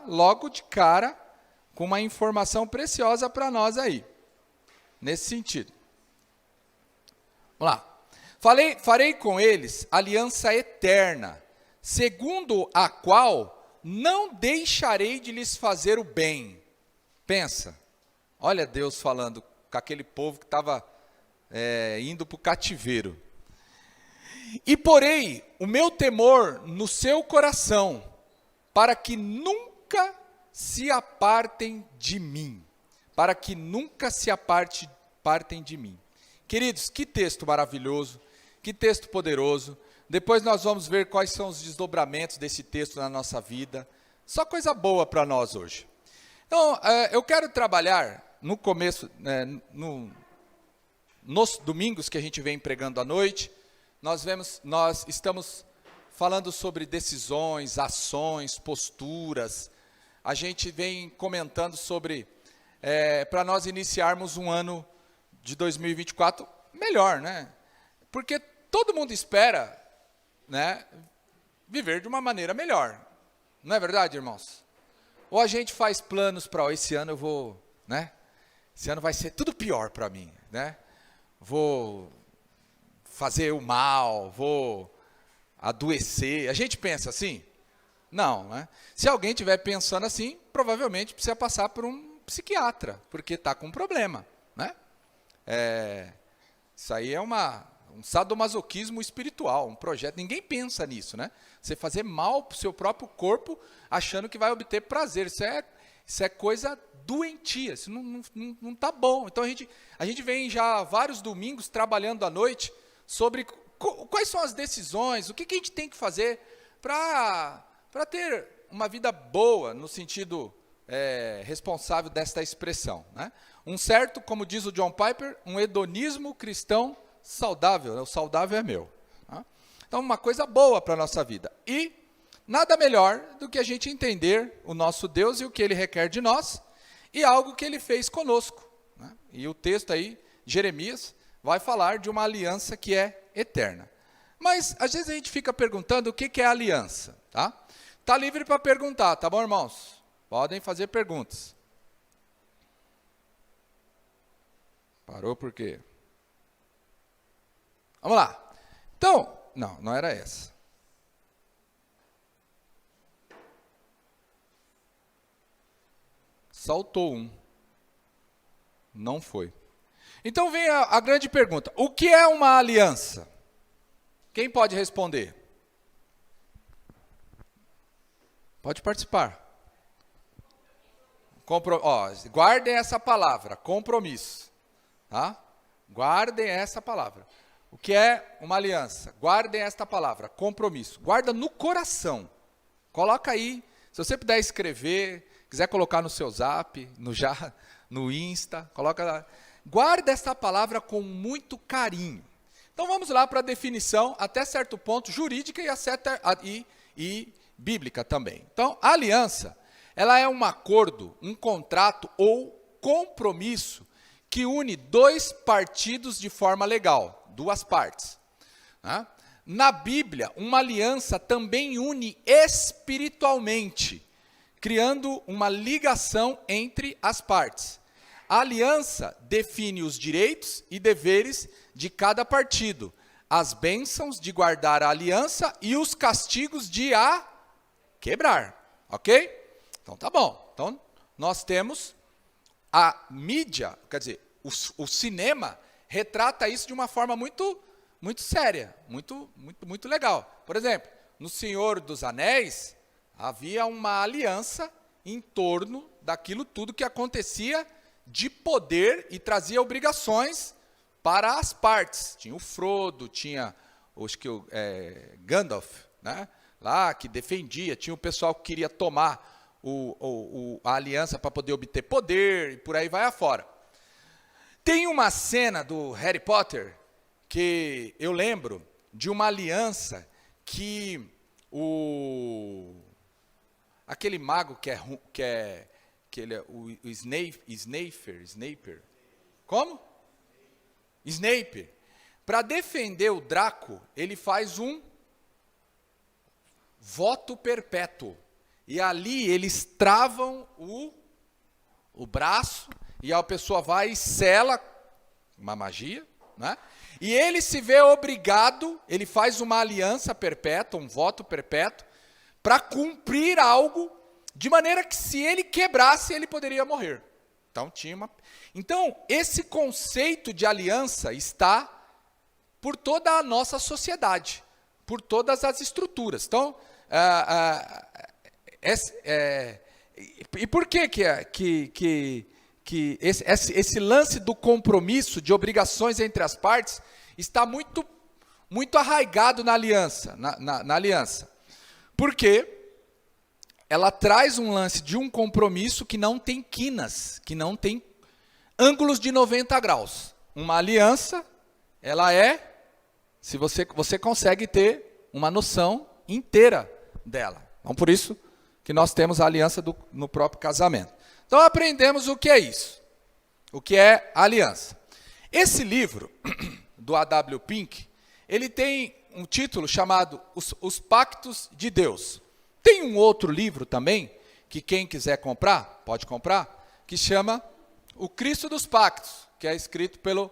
logo de cara com uma informação preciosa para nós aí, nesse sentido. Vamos lá. Farei com eles aliança eterna, segundo a qual não deixarei de lhes fazer o bem. Pensa, olha Deus falando com aquele povo que estava indo para o cativeiro. E porei o meu temor no seu coração, para que nunca se apartem de mim. Para que nunca se apartem de mim. Queridos, que texto maravilhoso, que texto poderoso. Depois nós vamos ver quais são os desdobramentos desse texto na nossa vida. Só coisa boa para nós hoje. Então, eu quero trabalhar no começo, nos domingos que a gente vem pregando à noite, nós estamos falando sobre decisões, ações, posturas. A gente vem comentando sobre, para nós iniciarmos um ano de 2024 melhor, né? Porque todo mundo espera, né, viver de uma maneira melhor. Não é verdade, irmãos? Ou a gente faz planos para esse ano eu vou, né? Esse ano vai ser tudo pior para mim, né? Vou fazer o mal, vou adoecer. A gente pensa assim? Não, né? Se alguém estiver pensando assim, provavelmente precisa passar por um psiquiatra, porque está com um problema, né? Isso aí é um sadomasoquismo espiritual, um projeto. Ninguém pensa nisso, né? Você fazer mal para o seu próprio corpo, achando que vai obter prazer. Isso é coisa doentia, isso não está bom. Então a gente vem já vários domingos trabalhando à noite sobre quais são as decisões, o que a gente tem que fazer para ter uma vida boa, no sentido responsável desta expressão, né? Um certo, como diz o John Piper, um hedonismo cristão saudável, né? O saudável é meu. Tá? Então, uma coisa boa para a nossa vida. E nada melhor do que a gente entender o nosso Deus e o que Ele requer de nós, e algo que Ele fez conosco. Né? E o texto aí, Jeremias, vai falar de uma aliança que é eterna. Mas, às vezes, a gente fica perguntando o que é aliança. Tá livre para perguntar, tá bom, irmãos? Podem fazer perguntas. Parou por quê? Vamos lá. Então, não era essa. Saltou um. Não foi. Então vem a grande pergunta. O que é uma aliança? Quem pode responder? Pode participar. Guardem essa palavra, compromisso. Tá? Guardem essa palavra. O que é uma aliança? Guardem esta palavra, compromisso. Guarda no coração. Coloca aí, se você puder escrever, quiser colocar no seu zap, no Insta, coloca lá. Guarda esta palavra com muito carinho. Então vamos lá para a definição, até certo ponto, jurídica e bíblica também. Então, a aliança, ela é um acordo, um contrato ou compromisso que une dois partidos de forma legal, duas partes. Né? Na Bíblia, uma aliança também une espiritualmente, criando uma ligação entre as partes. A aliança define os direitos e deveres de cada partido, as bênçãos de guardar a aliança e os castigos de a quebrar, ok? Então tá bom. Então nós temos a mídia, quer dizer, o cinema retrata isso de uma forma muito séria, muito legal. Por exemplo, no Senhor dos Anéis, havia uma aliança em torno daquilo tudo que acontecia de poder e trazia obrigações para as partes. Tinha o Frodo, tinha acho que o Gandalf, né? Lá que defendia, tinha o pessoal que queria tomar a aliança para poder obter poder, e por aí vai afora. Tem uma cena do Harry Potter que eu lembro de uma aliança que aquele mago que ele é o Snape. Como? Snape. Para defender o Draco, ele faz um voto perpétuo. e ali eles travam o braço, e a pessoa vai e sela, uma magia, né? E ele se vê obrigado, ele faz uma aliança perpétua, um voto perpétuo, para cumprir algo, de maneira que se ele quebrasse, ele poderia morrer. Então, esse conceito de aliança está por toda a nossa sociedade, por todas as estruturas. Então, e por que esse lance do compromisso, de obrigações entre as partes, está muito, muito arraigado na aliança, na aliança? Porque ela traz um lance de um compromisso que não tem quinas, que não tem ângulos de 90 graus. Uma aliança, ela se você consegue ter uma noção inteira dela. Então, por isso que nós temos a aliança no próprio casamento. Então, aprendemos o que é isso, o que é aliança. Esse livro, do A.W. Pink, ele tem um título chamado Os Pactos de Deus. Tem um outro livro também, que quem quiser comprar, pode comprar, que chama O Cristo dos Pactos, que é escrito pelo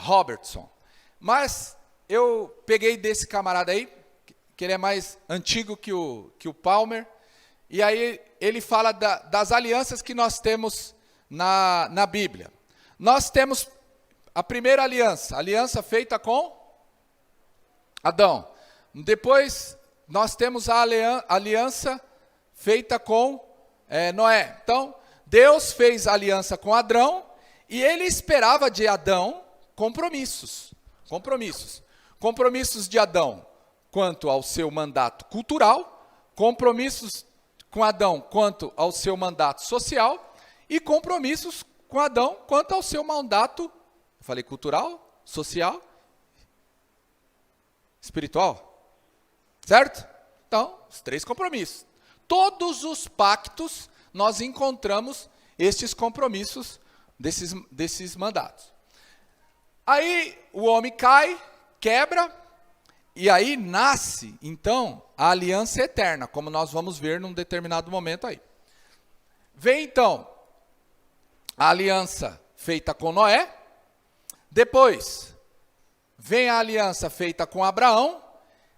Robertson. Mas eu peguei desse camarada aí, que ele é mais antigo que o Palmer, e aí ele fala das alianças que nós temos na Bíblia. Nós temos a primeira aliança feita com Adão. Depois nós temos a aliança feita com Noé. Então, Deus fez aliança com Adão e ele esperava de Adão compromissos. Compromissos de Adão quanto ao seu mandato cultural, compromissos com Adão quanto ao seu mandato social e compromissos com Adão quanto ao seu mandato, falei cultural, social, espiritual. Certo? Então, os 3 compromissos. Todos os pactos, nós encontramos estes compromissos desses mandatos. Aí, o homem cai, quebra, e aí nasce, então, a aliança eterna, como nós vamos ver num determinado momento aí. Vem, então, a aliança feita com Noé, depois, vem a aliança feita com Abraão,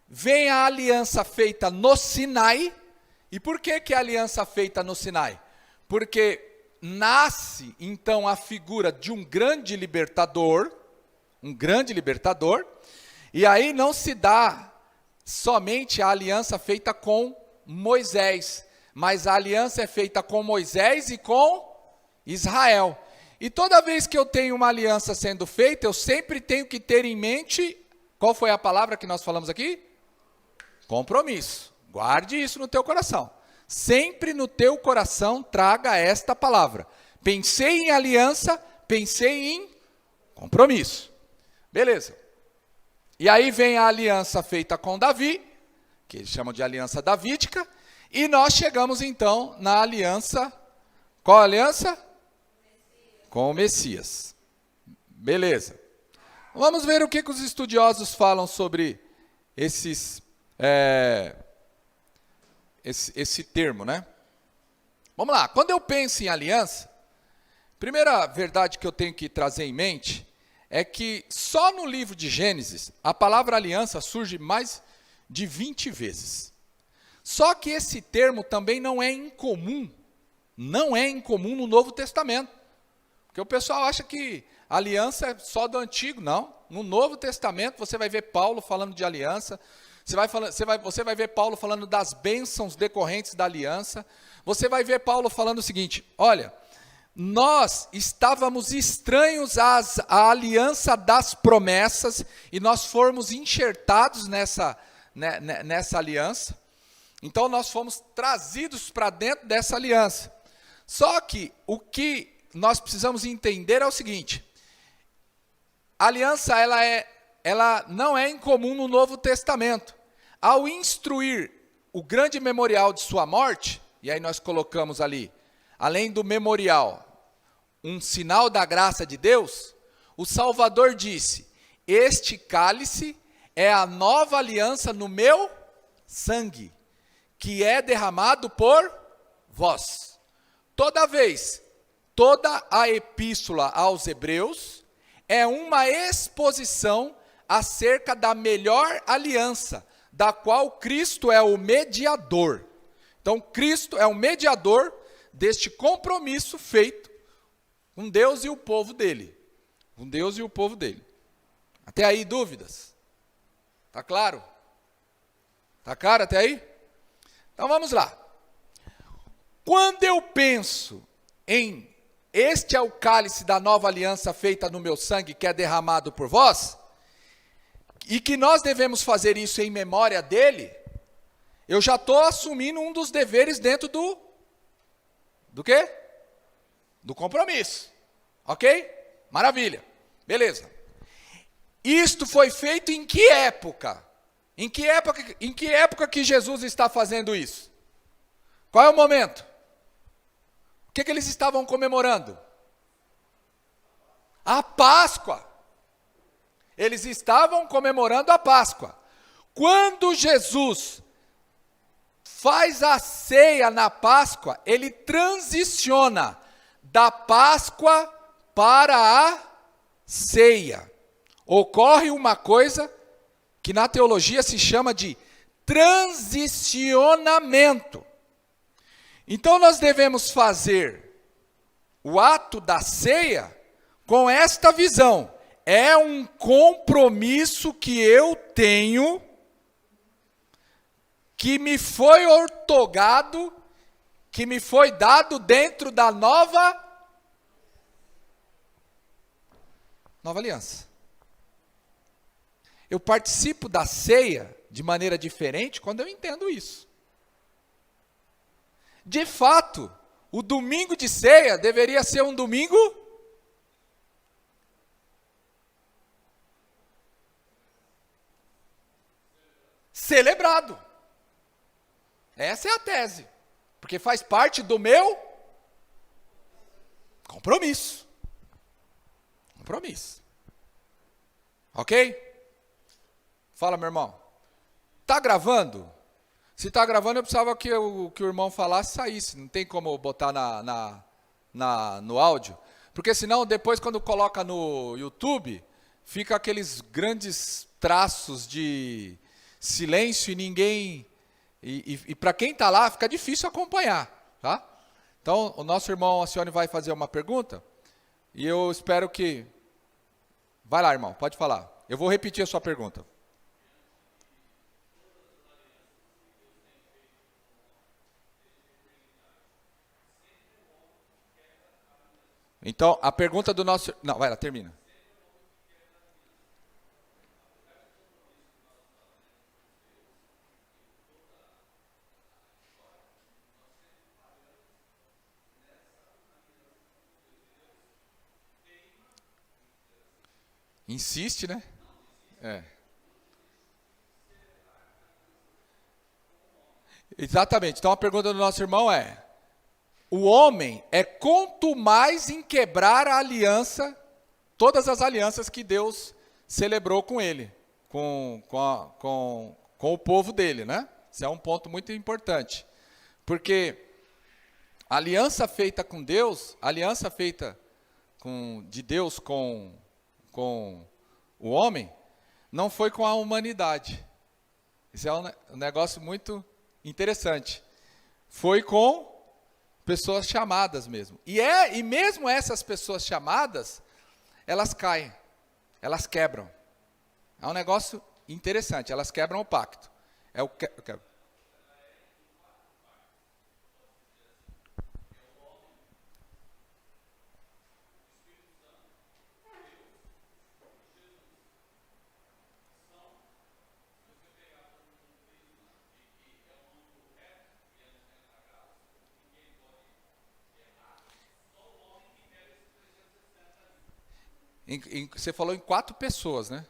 vem a aliança feita no Sinai. E por que a aliança feita no Sinai? Porque nasce, então, a figura de um grande libertador, e aí não se dá somente a aliança feita com Moisés, mas a aliança é feita com Moisés e com Israel. E toda vez que eu tenho uma aliança sendo feita, eu sempre tenho que ter em mente, qual foi a palavra que nós falamos aqui? Compromisso. Guarde isso no teu coração. Sempre no teu coração traga esta palavra. Pensei em aliança, pensei em compromisso. Beleza. E aí vem a aliança feita com Davi, que eles chamam de aliança davídica, e nós chegamos então na aliança, qual aliança? Com o Messias. Beleza. Vamos ver o que os estudiosos falam sobre esse termo, né? Vamos lá. Quando eu penso em aliança, a primeira verdade que eu tenho que trazer em mente é que só no livro de Gênesis, a palavra aliança surge mais de 20 vezes. Só que esse termo também não é incomum no Novo Testamento. Porque o pessoal acha que aliança é só do Antigo, não. No Novo Testamento você vai ver Paulo falando de aliança, você vai ver Paulo falando das bênçãos decorrentes da aliança, você vai ver Paulo falando o seguinte, olha, nós estávamos estranhos à aliança das promessas e nós fomos enxertados nessa aliança, então nós fomos trazidos para dentro dessa aliança. Só que o que nós precisamos entender é o seguinte, a aliança ela não é incomum no Novo Testamento. Ao instruir o grande memorial de sua morte, e aí nós colocamos ali, além do memorial, um sinal da graça de Deus, o Salvador disse, este cálice é a nova aliança no meu sangue. que é derramado por vós. Toda a epístola aos Hebreus é uma exposição acerca da melhor aliança, da qual Cristo é o mediador. Então, Cristo é o mediador deste compromisso feito com Deus e o povo dele. Com Deus e o povo dele. Até aí, dúvidas? Tá claro? Tá claro até aí? Então, vamos lá. Quando eu penso em este é o cálice da nova aliança feita no meu sangue, que é derramado por vós, e que nós devemos fazer isso em memória dele, eu já estou assumindo um dos deveres dentro do quê? Do compromisso. Ok? Maravilha. Beleza. Isto foi feito em que época? Em que época que Jesus está fazendo isso? Qual é o momento? O que eles estavam comemorando? A Páscoa. Eles estavam comemorando a Páscoa. Quando Jesus faz a ceia na Páscoa, ele transiciona da Páscoa para a ceia. Ocorre uma coisa que na teologia se chama de transicionamento. Então nós devemos fazer o ato da ceia com esta visão. É um compromisso que eu tenho, que me foi outorgado, que me foi dado dentro da nova aliança. Eu participo da ceia de maneira diferente quando eu entendo isso. De fato, o domingo de ceia deveria ser um domingo celebrado. Essa é a tese. Porque faz parte do meu compromisso. Compromisso. Ok? Fala, meu irmão. Tá gravando? Se está gravando, eu precisava que o irmão falasse saísse. Não tem como botar no áudio. Porque senão, depois, quando coloca no YouTube, fica aqueles grandes traços de silêncio e ninguém... E para quem está lá, fica difícil acompanhar. Tá? Então, o nosso irmão Acione vai fazer uma pergunta. E eu espero que... Vai lá, irmão, pode falar. Eu vou repetir a sua pergunta. Então, a pergunta do nosso... Não, vai lá, termina. Insiste, né? É. Exatamente. Então, a pergunta do nosso irmão é... O homem é quanto mais em quebrar a aliança, todas as alianças que Deus celebrou com ele, com o povo dele, né? Isso é um ponto muito importante. Porque a aliança feita com Deus, a aliança feita de Deus com o homem, não foi com a humanidade. Isso é um negócio muito interessante. Foi com pessoas chamadas mesmo. E mesmo essas pessoas chamadas, elas caem, elas quebram. É um negócio interessante, elas quebram o pacto. Você falou em 4 pessoas, né?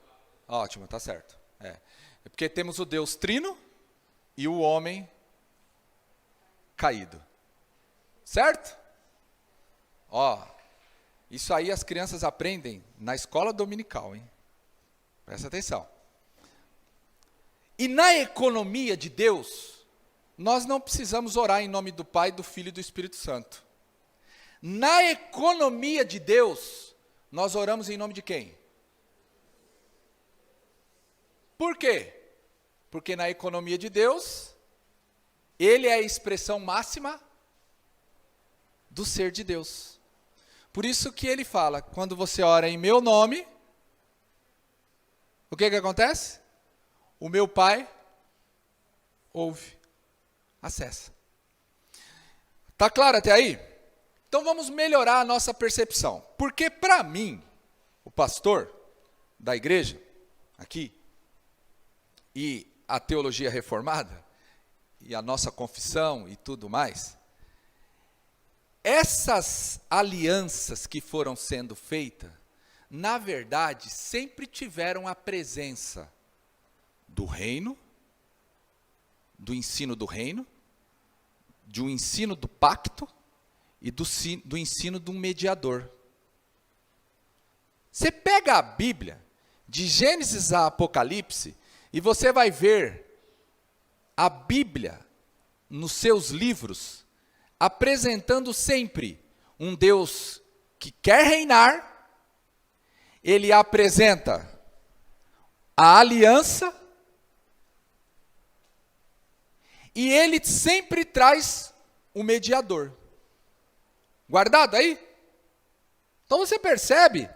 Ótimo, tá certo. É porque temos o Deus trino e o homem caído. Certo? Ó, isso aí as crianças aprendem na escola dominical, hein? Presta atenção. E na economia de Deus, nós não precisamos orar em nome do Pai, do Filho e do Espírito Santo. Na economia de Deus, nós oramos em nome de quem? Por quê? Porque na economia de Deus, Ele é a expressão máxima do ser de Deus. Por isso que Ele fala, quando você ora em meu nome, o que acontece? O meu Pai ouve, acessa. Tá claro até aí? Então vamos melhorar a nossa percepção. Porque para mim, o pastor da igreja, aqui, e a teologia reformada, e a nossa confissão e tudo mais, essas alianças que foram sendo feitas, na verdade, sempre tiveram a presença do reino, do ensino do reino, de um ensino do pacto e do ensino de um mediador. Você pega a Bíblia, de Gênesis a Apocalipse, e você vai ver a Bíblia, nos seus livros, apresentando sempre um Deus que quer reinar. Ele apresenta a aliança, e ele sempre traz o mediador. Guardado aí? Então você percebe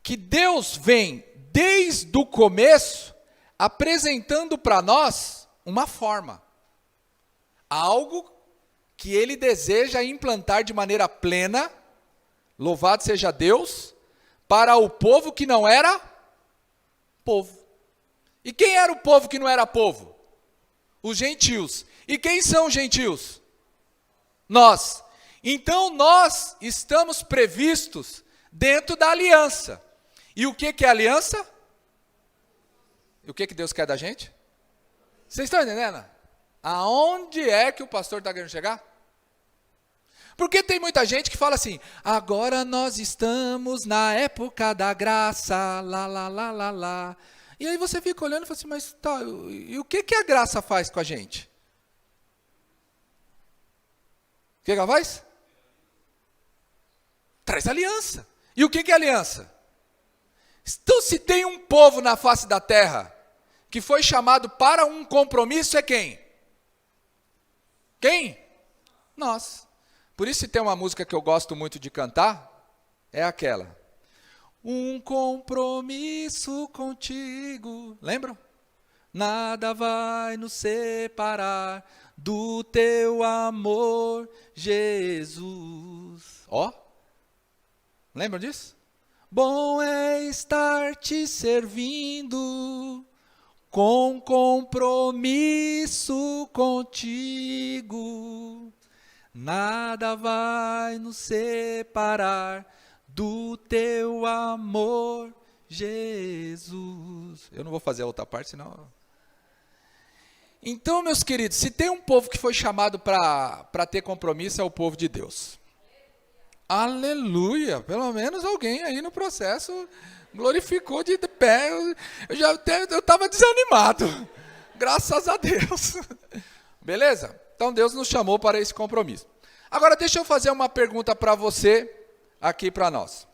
que Deus vem desde o começo apresentando para nós uma forma. Algo que Ele deseja implantar de maneira plena, louvado seja Deus, para o povo que não era povo. E quem era o povo que não era povo? Os gentios. E quem são os gentios? Nós. Então nós estamos previstos dentro da aliança. E o que é aliança? E o que Deus quer da gente? Vocês estão entendendo? Aonde é que o pastor está querendo chegar? Porque tem muita gente que fala assim, agora nós estamos na época da graça, lá, lá, lá, lá, lá. E aí você fica olhando e fala assim, mas tá, e o que a graça faz com a gente? O que ela faz? Traz aliança. E o que é aliança? Então, se tem um povo na face da terra que foi chamado para um compromisso, é quem? Quem? Nós. Por isso, se tem uma música que eu gosto muito de cantar, é aquela. Um compromisso contigo. Lembram? Nada vai nos separar do teu amor, Jesus. Ó. Lembram disso? Bom é estar te servindo, com compromisso contigo. Nada vai nos separar do teu amor, Jesus. Eu não vou fazer a outra parte, senão... Então, meus queridos, se tem um povo que foi chamado para ter compromisso, é o povo de Deus. Aleluia! Pelo menos alguém aí no processo glorificou de pé. Eu estava desanimado. Graças a Deus. Beleza? Então Deus nos chamou para esse compromisso. Agora deixa eu fazer uma pergunta para você, aqui para nós.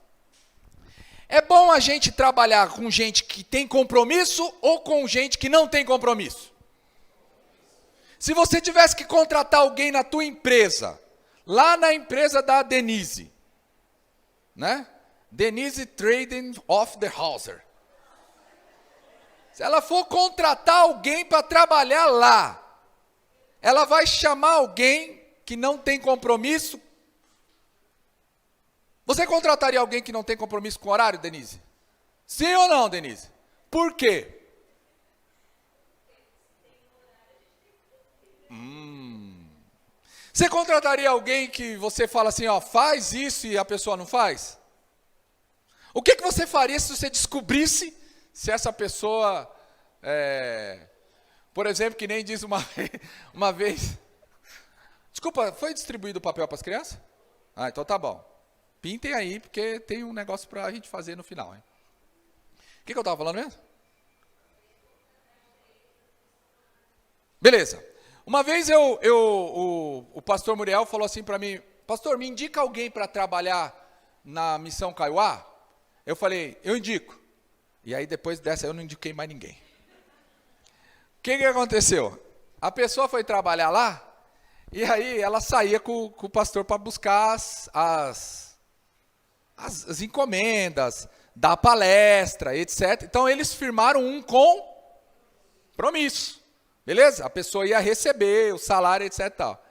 É bom a gente trabalhar com gente que tem compromisso ou com gente que não tem compromisso? Se você tivesse que contratar alguém na tua empresa, lá na empresa da Denise, né? Denise Trading of the Hauser. Se ela for contratar alguém para trabalhar lá, ela vai chamar alguém que não tem compromisso. Você contrataria alguém que não tem compromisso com o horário, Denise? Sim ou não, Denise? Por quê? Você contrataria alguém que você fala assim, ó, faz isso e a pessoa não faz? O que você faria se você descobrisse se essa pessoa, por exemplo, que nem diz uma vez... Desculpa, foi distribuído o papel para as crianças? Ah, então tá bom. Pintem aí, porque tem um negócio para a gente fazer no final. Hein? O que eu estava falando mesmo? Beleza. Uma vez o pastor Muriel falou assim para mim, pastor, me indica alguém para trabalhar na Missão Kaiowá? Eu falei, eu indico. E aí depois dessa eu não indiquei mais ninguém. O que aconteceu? A pessoa foi trabalhar lá, e aí ela saía com o pastor para buscar as encomendas, dar palestra, etc. Então eles firmaram um compromisso. Beleza? A pessoa ia receber o salário, etc. Tal.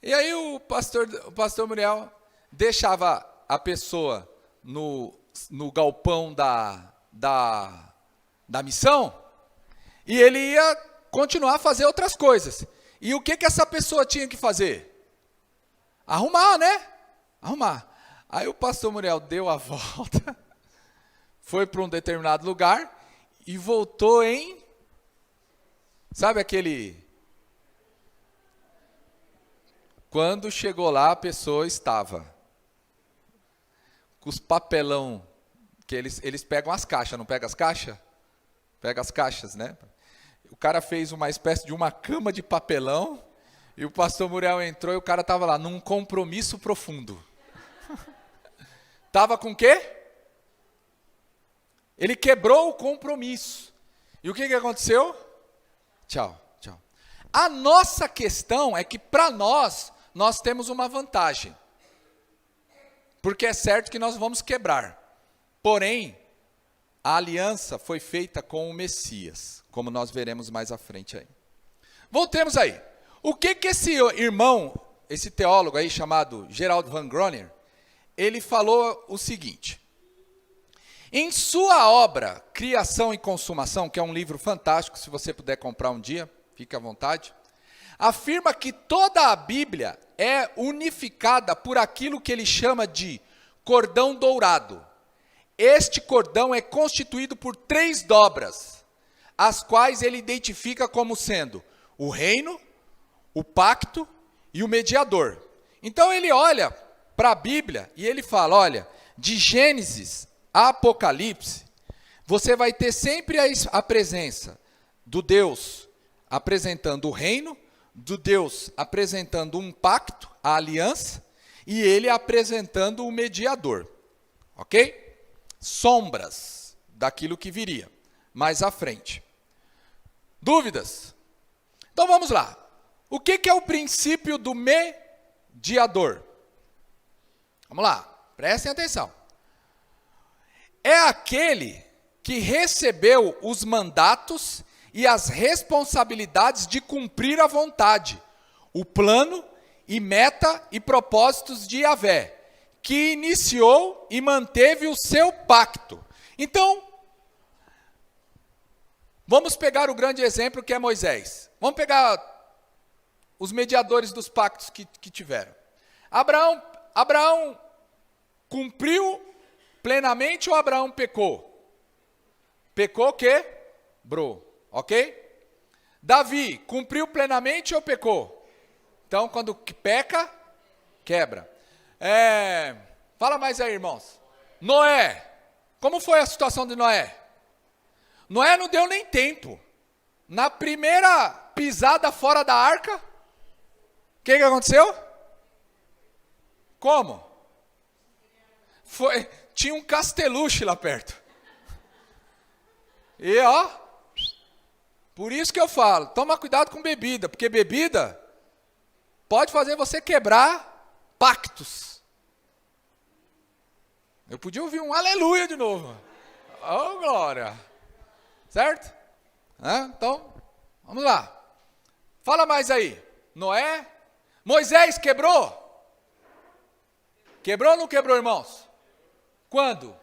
E aí o pastor Muriel deixava a pessoa no galpão da missão, e ele ia continuar a fazer outras coisas. E o que essa pessoa tinha que fazer? Arrumar, né? Arrumar. Aí o pastor Muriel deu a volta, foi para um determinado lugar e voltou em... Sabe aquele... Quando chegou lá, a pessoa estava com os papelão, que eles pegam as caixas, não pegam as caixas? Pega as caixas, né? O cara fez uma espécie de uma cama de papelão, e o pastor Muriel entrou e o cara estava lá, num compromisso profundo. Estava com o quê? Ele quebrou o compromisso. E o que aconteceu? Tchau. A nossa questão é que para nós temos uma vantagem. Porque é certo que nós vamos quebrar. Porém, a aliança foi feita com o Messias, como nós veremos mais à frente aí. Voltemos aí. O que esse irmão, esse teólogo aí chamado Gerald Van Groner, ele falou o seguinte: em sua obra Criação e Consumação, que é um livro fantástico, se você puder comprar um dia, fique à vontade, afirma que toda a Bíblia é unificada por aquilo que ele chama de cordão dourado. Este cordão é constituído por 3 dobras, as quais ele identifica como sendo o reino, o pacto e o mediador. Então ele olha para a Bíblia e ele fala, olha, de Gênesis a Apocalipse, você vai ter sempre a presença do Deus apresentando o reino, do Deus apresentando um pacto, a aliança, e ele apresentando o mediador. Ok? Sombras daquilo que viria mais à frente. Dúvidas? Então vamos lá. O que é o princípio do mediador? Vamos lá, prestem atenção. É aquele que recebeu os mandatos e as responsabilidades de cumprir a vontade, o plano e meta e propósitos de Yahvé, que iniciou e manteve o seu pacto. Então, vamos pegar o grande exemplo que é Moisés. Vamos pegar os mediadores dos pactos que tiveram. Abraão cumpriu plenamente ou Abraão pecou? Pecou, quebrou, ok? Davi cumpriu plenamente ou pecou? Então, quando peca, quebra. Fala mais aí, irmãos. Noé. Como foi a situação de Noé? Noé não deu nem tempo. Na primeira pisada fora da arca, o que aconteceu? Como? Tinha um casteluche lá perto. E por isso que eu falo, toma cuidado com bebida, porque bebida pode fazer você quebrar pactos. Eu podia ouvir um aleluia de novo. Oh, glória. Certo? Então, vamos lá. Fala mais aí. Noé. Moisés quebrou? Quebrou ou não quebrou, irmãos? Quando?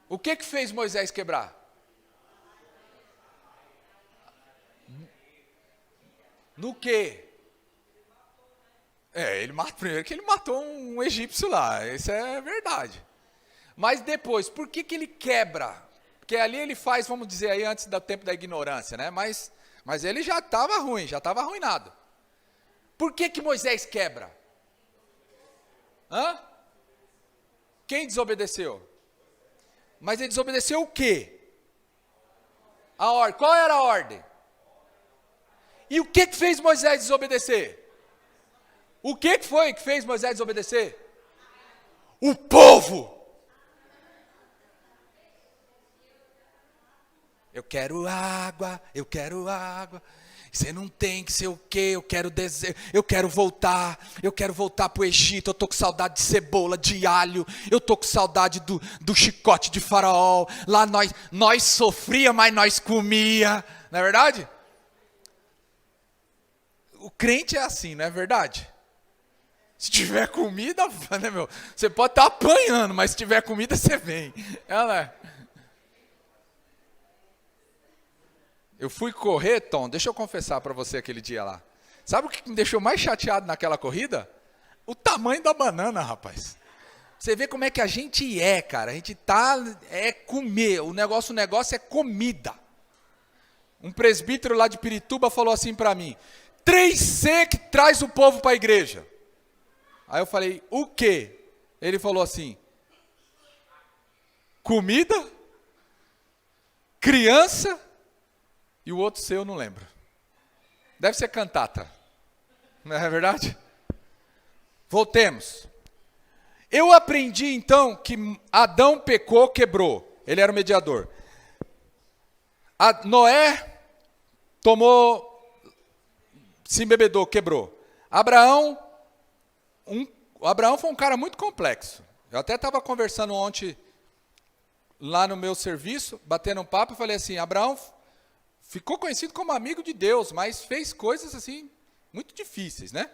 O que fez Moisés quebrar? No quê? Primeiro que ele matou um egípcio lá, isso é verdade. Mas depois, por que ele quebra? Porque ali ele faz, vamos dizer aí, antes do tempo da ignorância, né? Mas ele já estava ruim, já estava arruinado. Por que Moisés quebra? Quem desobedeceu? Mas ele desobedeceu o quê? A ordem. Qual era a ordem? E o que fez Moisés desobedecer? O que foi que fez Moisés desobedecer? O povo. Eu quero água, eu quero água. Você não tem que ser o quê? Eu quero voltar para o Egito, eu estou com saudade de cebola, de alho, eu estou com saudade do chicote de faraó. Lá nós sofria, mas nós comia, não é verdade? O crente é assim, não é verdade? Se tiver comida, né, meu? Você pode estar apanhando, mas se tiver comida, você vem. Eu fui correr, Tom, deixa eu confessar para você aquele dia lá. Sabe o que me deixou mais chateado naquela corrida? O tamanho da banana, rapaz. Você vê como é que a gente é, cara. A gente comer. O negócio é comida. Um presbítero lá de Pirituba falou assim para mim: 3C que traz o povo para a igreja. Aí eu falei: o quê? Ele falou assim: comida, criança e o outro C eu não lembro. Deve ser cantata. Não é verdade? Voltemos. Eu aprendi então que Adão pecou, quebrou. Ele era o mediador. Noé se embebedou, quebrou. Abraão foi um cara muito complexo. Eu até estava conversando ontem lá no meu serviço, batendo um papo, e falei assim: Abraão ficou conhecido como amigo de Deus, mas fez coisas assim muito difíceis, né?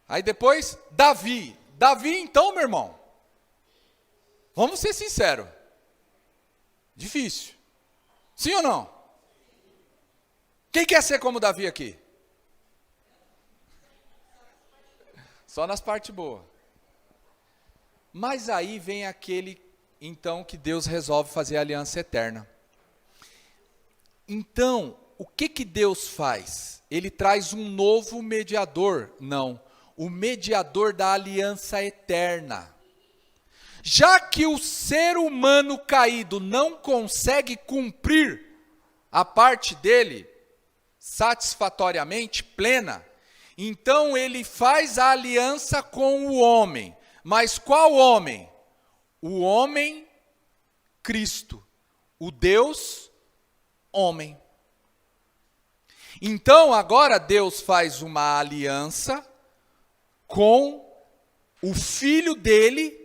Aí depois, Davi, então, meu irmão, vamos ser sinceros, difícil. Sim ou não? Quem quer ser como Davi aqui? Só nas partes boas. Mas aí vem aquele, então, que Deus resolve fazer a aliança eterna. Então, o que Deus faz? Ele traz um novo mediador? Não. O mediador da aliança eterna. Já que o ser humano caído não consegue cumprir a parte dele satisfatoriamente, plena, então ele faz a aliança com o homem. Mas qual homem? O homem Cristo, o Deus homem. Então agora Deus faz uma aliança com o Filho dele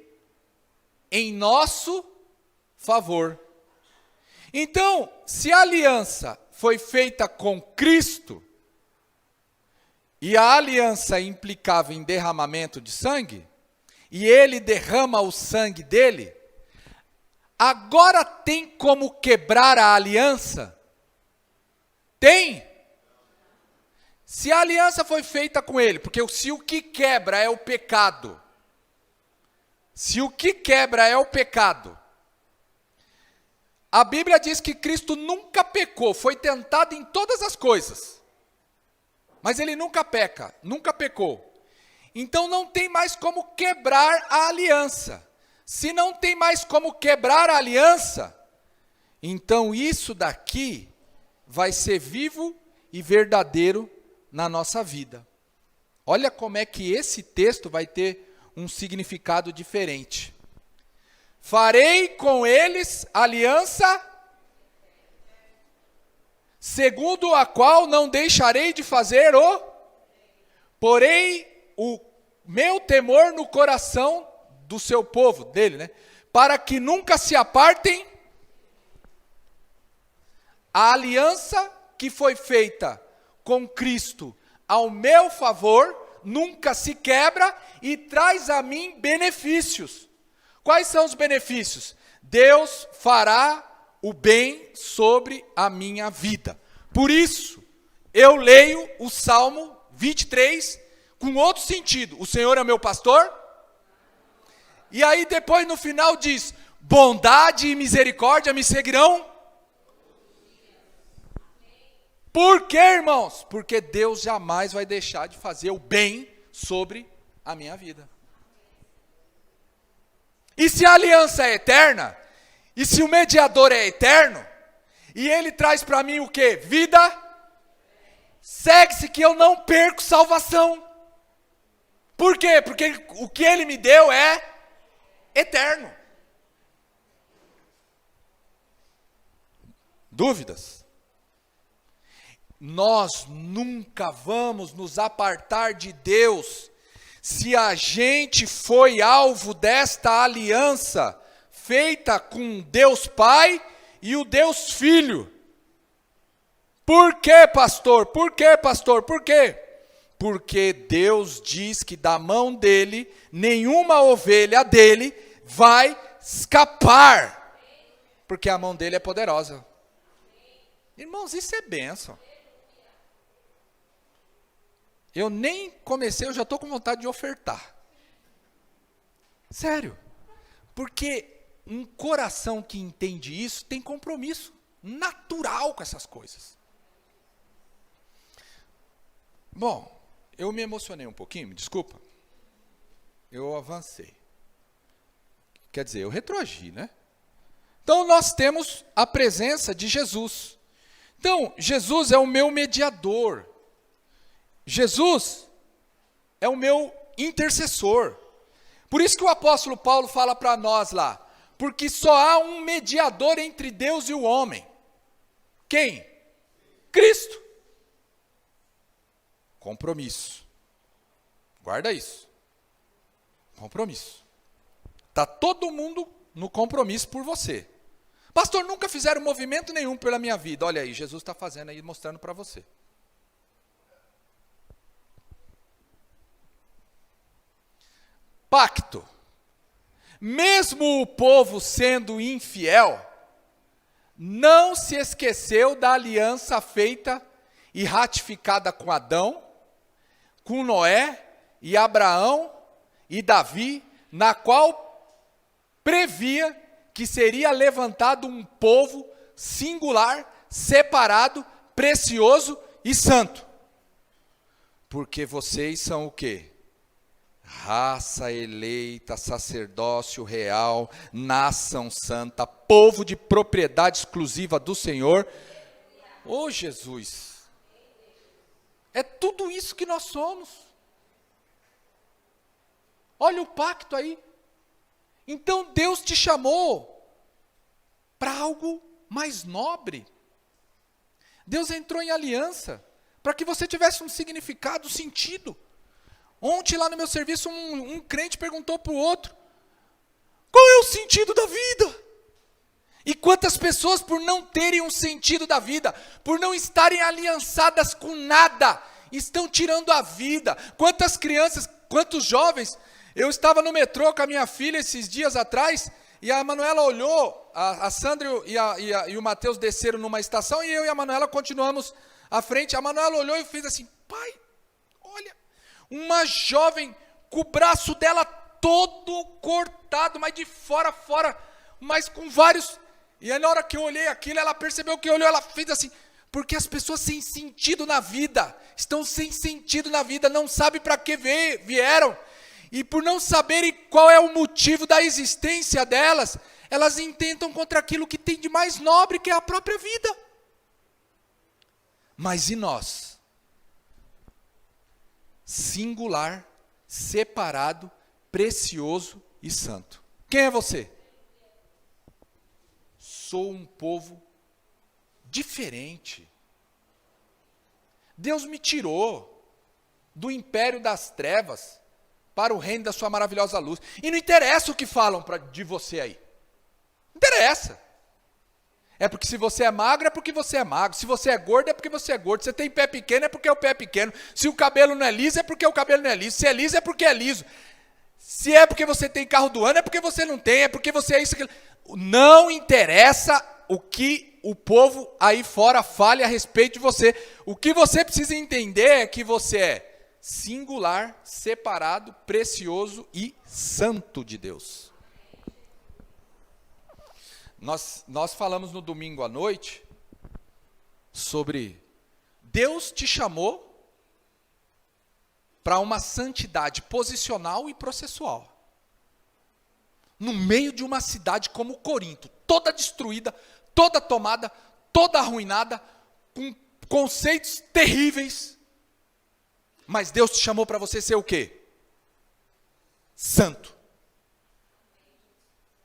em nosso favor. Então, se a aliança foi feita com Cristo, e a aliança implicava em derramamento de sangue, e ele derrama o sangue dele, agora tem como quebrar a aliança? Tem. Se a aliança foi feita com ele, porque se o que quebra é o pecado, a Bíblia diz que Cristo nunca pecou, foi tentado em todas as coisas, mas ele nunca peca, nunca pecou. Então não tem mais como quebrar a aliança. Se não tem mais como quebrar a aliança, então isso daqui vai ser vivo e verdadeiro na nossa vida. Olha como é que esse texto vai ter um significado diferente. Farei com eles aliança, segundo a qual não deixarei de fazer porém o meu temor no coração do seu povo, dele, né? Para que nunca se apartem. A aliança que foi feita com Cristo ao meu favor nunca se quebra e traz a mim benefícios. Quais são os benefícios? Deus fará o bem sobre a minha vida. Por isso, eu leio o Salmo 23 com outro sentido. O Senhor é meu pastor. E aí depois no final diz: bondade e misericórdia me seguirão. Por quê, irmãos? Porque Deus jamais vai deixar de fazer o bem sobre a minha vida. E se a aliança é eterna, e se o mediador é eterno, e ele traz para mim o quê? Vida, segue-se que eu não perco salvação. Por quê? Porque o que ele me deu é eterno. Dúvidas? Nós nunca vamos nos apartar de Deus se a gente foi alvo desta aliança feita com Deus Pai e o Deus Filho. Por quê, pastor? Por quê, pastor? Por quê? Porque Deus diz que da mão dele, nenhuma ovelha dele vai escapar. Porque a mão dele é poderosa. Irmãos, isso é bênção. Eu nem comecei, eu já estou com vontade de ofertar. Sério. Porque um coração que entende isso tem compromisso natural com essas coisas. Bom, eu me emocionei um pouquinho, me desculpa. Eu avancei. Quer dizer, eu retroagi, né? Então nós temos a presença de Jesus. Então, Jesus é o meu mediador. Jesus é o meu intercessor. Por isso que o apóstolo Paulo fala para nós lá, porque só há um mediador entre Deus e o homem. Quem? Cristo. Compromisso. Guarda isso. Compromisso. Está todo mundo no compromisso por você. Pastor, nunca fizeram movimento nenhum pela minha vida. Olha aí, Jesus está fazendo aí, mostrando para você. Pacto. Mesmo o povo sendo infiel, não se esqueceu da aliança feita e ratificada com Adão, com Noé e Abraão e Davi, na qual previa que seria levantado um povo singular, separado, precioso e santo. Porque vocês são o quê? Raça eleita, sacerdócio real, nação santa, povo de propriedade exclusiva do Senhor. Ô Jesus, é tudo isso que nós somos. Olha o pacto aí. Então Deus te chamou para algo mais nobre. Deus entrou em aliança para que você tivesse um significado, um sentido. Ontem lá no meu serviço um crente perguntou para o outro, qual é o sentido da vida? E quantas pessoas por não terem um sentido da vida, por não estarem aliançadas com nada, estão tirando a vida. Quantas crianças, quantos jovens. Eu estava no metrô com a minha filha esses dias atrás, e a Manuela olhou, a Sandra e o Mateus desceram numa estação, e eu e a Manuela continuamos à frente. A Manuela olhou e fez assim, pai, olha, uma jovem com o braço dela todo cortado, mas de fora a fora, mas com vários... E aí na hora que eu olhei aquilo, ela percebeu que olhou, ela fez assim, porque as pessoas sem sentido na vida, estão sem sentido na vida, não sabem para que vieram, e por não saberem qual é o motivo da existência delas, elas intentam contra aquilo que tem de mais nobre, que é a própria vida. Mas e nós? Singular, separado, precioso e santo. Quem é você? Sou um povo diferente. Deus me tirou do império das trevas para o reino da sua maravilhosa luz. E não interessa o que falam de você aí. Não interessa. É porque se você é magro, é porque você é magro. Se você é gordo, é porque você é gordo. Se você tem pé pequeno, é porque o pé é pequeno. Se o cabelo não é liso, é porque o cabelo não é liso. Se é liso, é porque é liso. Se é porque você tem carro do ano, é porque você não tem. É porque você é isso, aquilo. Não interessa o que o povo aí fora fale a respeito de você. O que você precisa entender é que você é singular, separado, precioso e santo de Deus. Nós falamos no domingo à noite sobre Deus te chamou para uma santidade posicional e processual. no meio de uma cidade como Corinto, toda destruída, toda tomada, toda arruinada, com conceitos terríveis. Mas Deus te chamou para você ser o quê? Santo.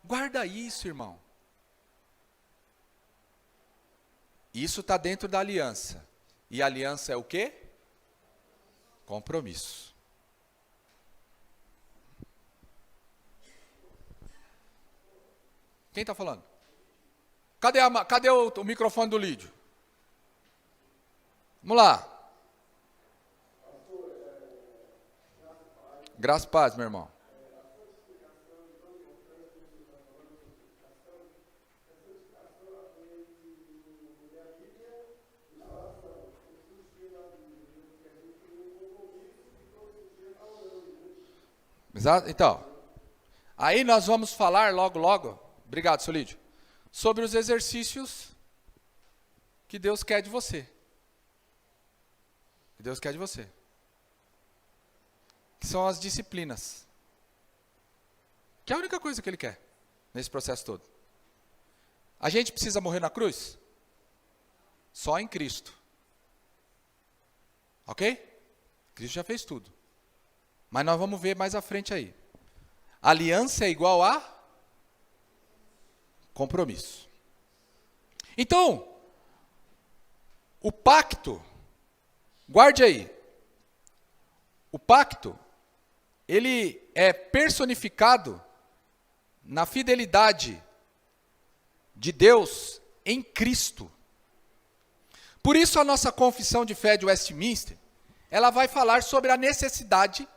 Guarda isso, irmão. Isso está dentro da aliança. E a aliança é o quê? Compromisso. Quem está falando? Cadê o microfone do Lídio? Vamos lá. Graças a paz, meu irmão. Exato? Então, aí nós vamos falar logo, obrigado, seu Lídio, sobre os exercícios que Deus quer de você. Que Deus quer de você. Que são as disciplinas. Que é a única coisa que Ele quer nesse processo todo. A gente precisa morrer na cruz? Só em Cristo. Ok? Cristo já fez tudo. Mas nós vamos ver mais à frente aí. Aliança é igual a compromisso. Então, o pacto, guarde aí. O pacto, ele é personificado na fidelidade de Deus em Cristo. Por isso a nossa confissão de fé de Westminster, ela vai falar sobre a necessidade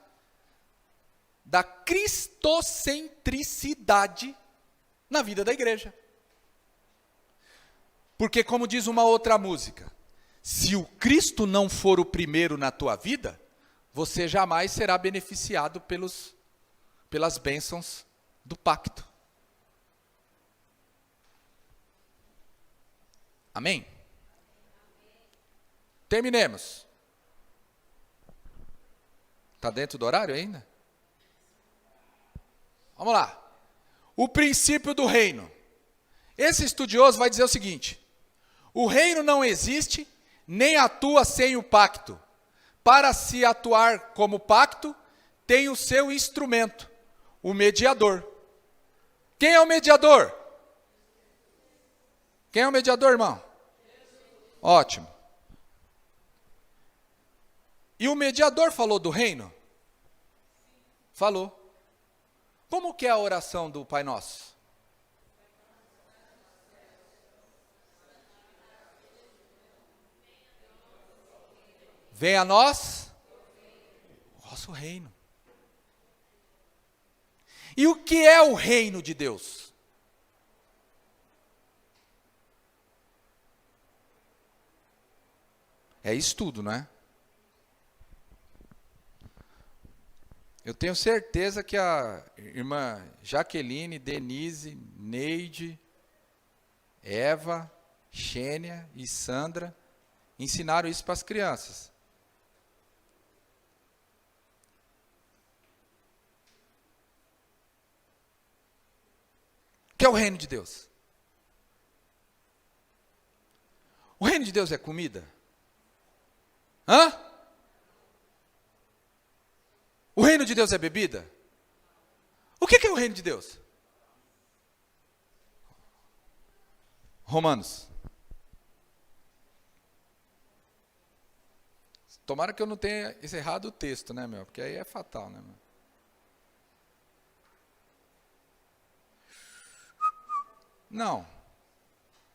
da cristocentricidade na vida da igreja. Porque, como diz uma outra música, se o Cristo não for o primeiro na tua vida, você jamais será beneficiado pelas bênçãos do pacto. Amém? Terminemos. Está dentro do horário ainda? Vamos lá. O princípio do reino. Esse estudioso vai dizer o seguinte: o reino não existe, nem atua sem o pacto. Para se atuar como pacto, tem o seu instrumento, o mediador. Quem é o mediador? Quem é o mediador, irmão? Ótimo. E o mediador falou do reino? Falou. Como que é a oração do Pai Nosso? Venha a nós o vosso reino. E o que é o reino de Deus? É isso tudo, não é? Eu tenho certeza que a irmã Jaqueline, Denise, Neide, Eva, Xênia e Sandra ensinaram isso para as crianças. O que é o reino de Deus? O reino de Deus é comida? Hã? O reino de Deus é bebida? O que é o reino de Deus? Romanos. Tomara que eu não tenha errado o texto, né, meu? Porque aí é fatal, né, meu?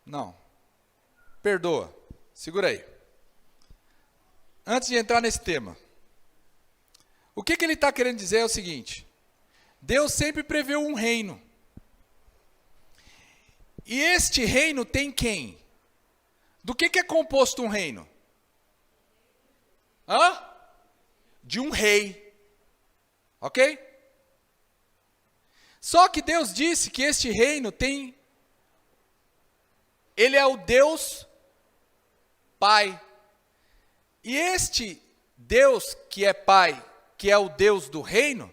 Não. Perdoa. Segura aí. Antes de entrar nesse tema, o que ele está querendo dizer é o seguinte: Deus sempre preveu um reino. E este reino tem quem? Do que é composto um reino? De um rei. Ok? Só que Deus disse que este reino tem... Ele é o Deus Pai. E este Deus que é Pai, que é o Deus do reino,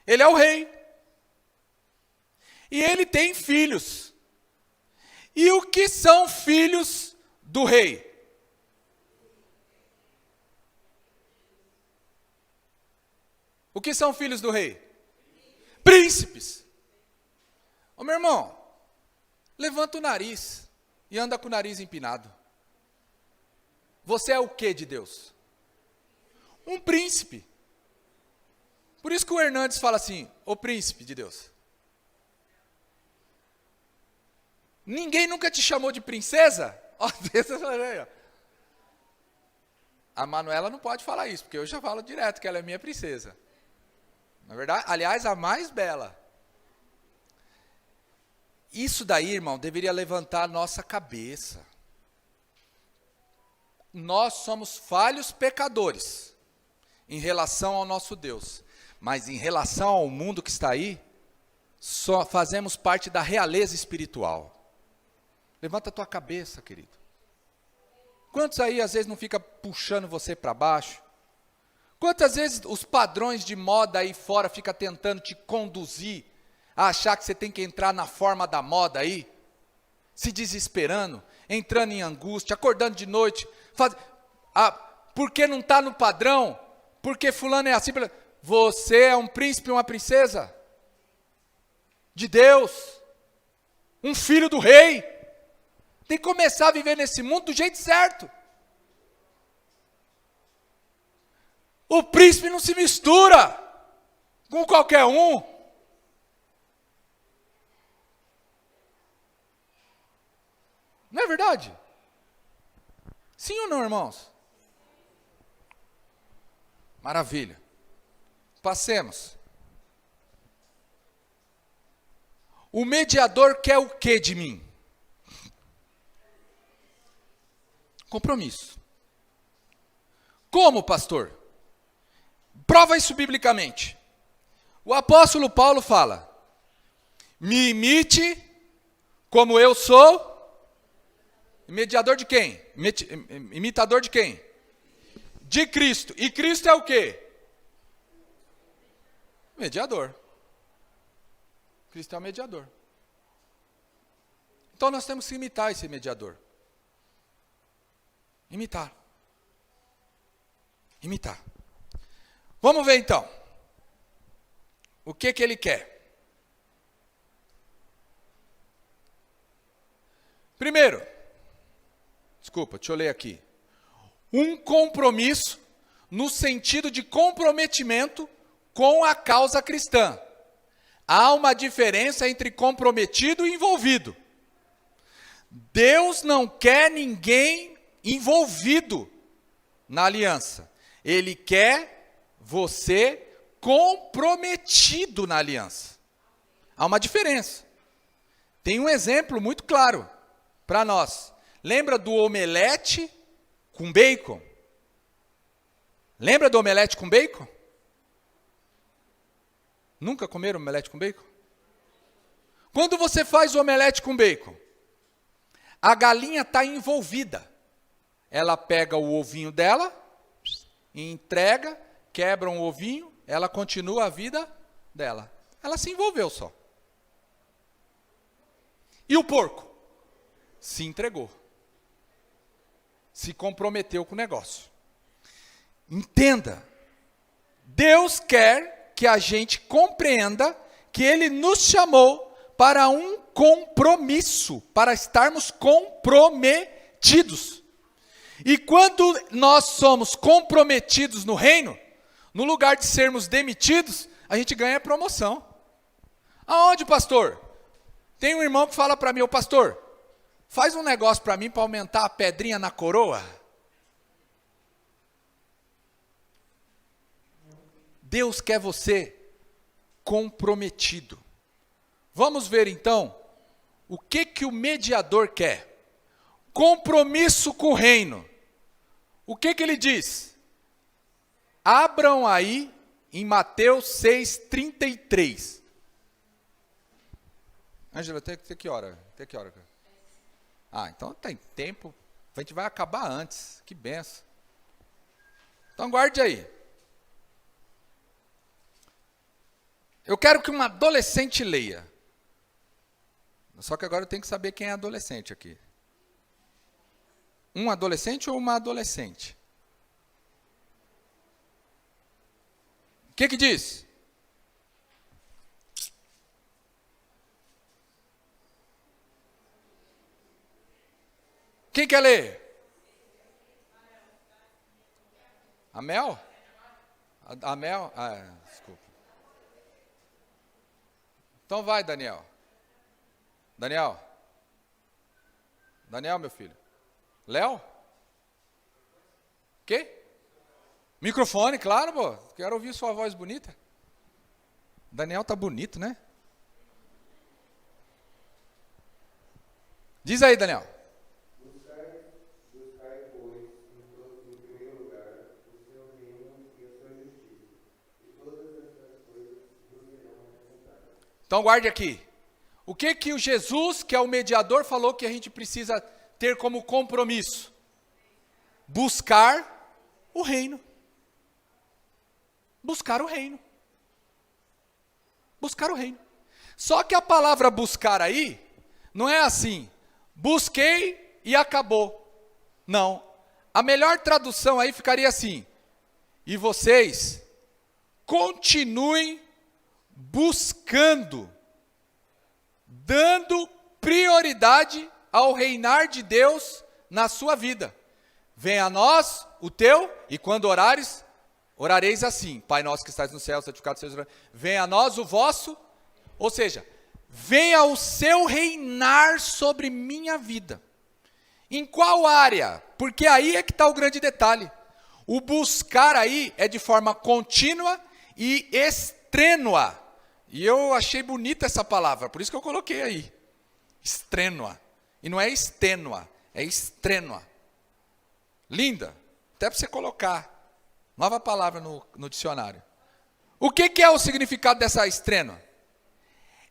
Ele é o rei. E ele tem filhos. E o que são filhos do rei? O que são filhos do rei? Príncipes. Ô meu irmão, levanta o nariz e anda com o nariz empinado. Você é o que de Deus? Um príncipe. Por isso que o Hernandes fala assim, o príncipe de Deus. Ninguém nunca te chamou de princesa? Ó, a Manuela não pode falar isso, porque eu já falo direto que ela é minha princesa. Na verdade, aliás, a mais bela. Isso daí, irmão, deveria levantar a nossa cabeça. Nós somos falhos pecadores em relação ao nosso Deus. Mas em relação ao mundo que está aí, só fazemos parte da realeza espiritual. Levanta a tua cabeça, querido. Quantos aí às vezes não fica puxando você para baixo? Quantas vezes os padrões de moda aí fora ficam tentando te conduzir a achar que você tem que entrar na forma da moda aí? Se desesperando, entrando em angústia, acordando de noite, porque não está no padrão? Porque fulano é assim? Você é um príncipe e uma princesa de Deus, um filho do rei. Tem que começar a viver nesse mundo do jeito certo. O príncipe não se mistura com qualquer um. Não é verdade? Sim ou não, irmãos? Maravilha. Passemos. O mediador quer o que de mim? Compromisso. Como, pastor? Prova isso biblicamente. O apóstolo Paulo fala: me imite como eu sou. Mediador de quem? Imitador de quem? De Cristo. E Cristo é o quê? Mediador. Cristo é o mediador. Então nós temos que imitar esse mediador. Imitar. Imitar. Vamos ver então. O que ele quer? Primeiro, deixa eu ler aqui. Um compromisso no sentido de comprometimento com a causa cristã. Há uma diferença entre comprometido e envolvido. Deus não quer ninguém envolvido na aliança. Ele quer você comprometido na aliança. Há uma diferença. Tem um exemplo muito claro para nós. Lembra do omelete com bacon? Lembra do omelete com bacon? Nunca comeram omelete com bacon? Quando você faz o omelete com bacon, a galinha está envolvida. Ela pega o ovinho dela, entrega, quebra um ovinho, ela continua a vida dela. Ela se envolveu só. E o porco? Se entregou. Se comprometeu com o negócio. Entenda. Deus quer que a gente compreenda que Ele nos chamou para um compromisso, para estarmos comprometidos. E quando nós somos comprometidos no reino, no lugar de sermos demitidos, a gente ganha promoção. Aonde, pastor? Tem um irmão que fala para mim: ô pastor, faz um negócio para mim para aumentar a pedrinha na coroa. Deus quer você comprometido. Vamos ver então o que o mediador quer. Compromisso com o reino. O que ele diz? Abram aí em Mateus 6:33. Ângela, até que hora? Até que hora? Ah, então tem tempo. A gente vai acabar antes. Que benção. Então guarde aí. Eu quero que uma adolescente leia. Só que agora eu tenho que saber quem é adolescente aqui. Um adolescente ou uma adolescente? O que diz? Quem quer ler? A Mel? A Mel? Desculpa. Então vai, Daniel. Daniel, meu filho. Léo? Quê? Microfone, claro, pô. Quero ouvir sua voz bonita. Daniel tá bonito, né? Diz aí, Daniel. Buscai, pois, em primeiro lugar, o seu reino e a sua justiça, e todas essas coisas vos serão acrescentadas. Então guarde aqui. O que o Jesus, que é o mediador, falou que a gente precisa ter como compromisso? Buscar o reino. Buscar o reino. Buscar o reino. Só que a palavra buscar aí, não é assim, busquei e acabou. Não. A melhor tradução aí ficaria assim, e vocês continuem buscando, dando prioridade ao reinar de Deus na sua vida. Venha a nós o teu, e quando orares, orareis assim: Pai nosso que estás no céu, santificado seja o teu nome. Venha a nós o vosso, ou seja, venha o seu reinar sobre minha vida. Em qual área? Porque aí é que está o grande detalhe. O buscar aí é de forma contínua e estrênua. E eu achei bonita essa palavra, por isso que eu coloquei aí. Estrênua. E não é estênua, é estrênua. Linda. Até para você colocar. Nova palavra no dicionário. O que é o significado dessa estrênua?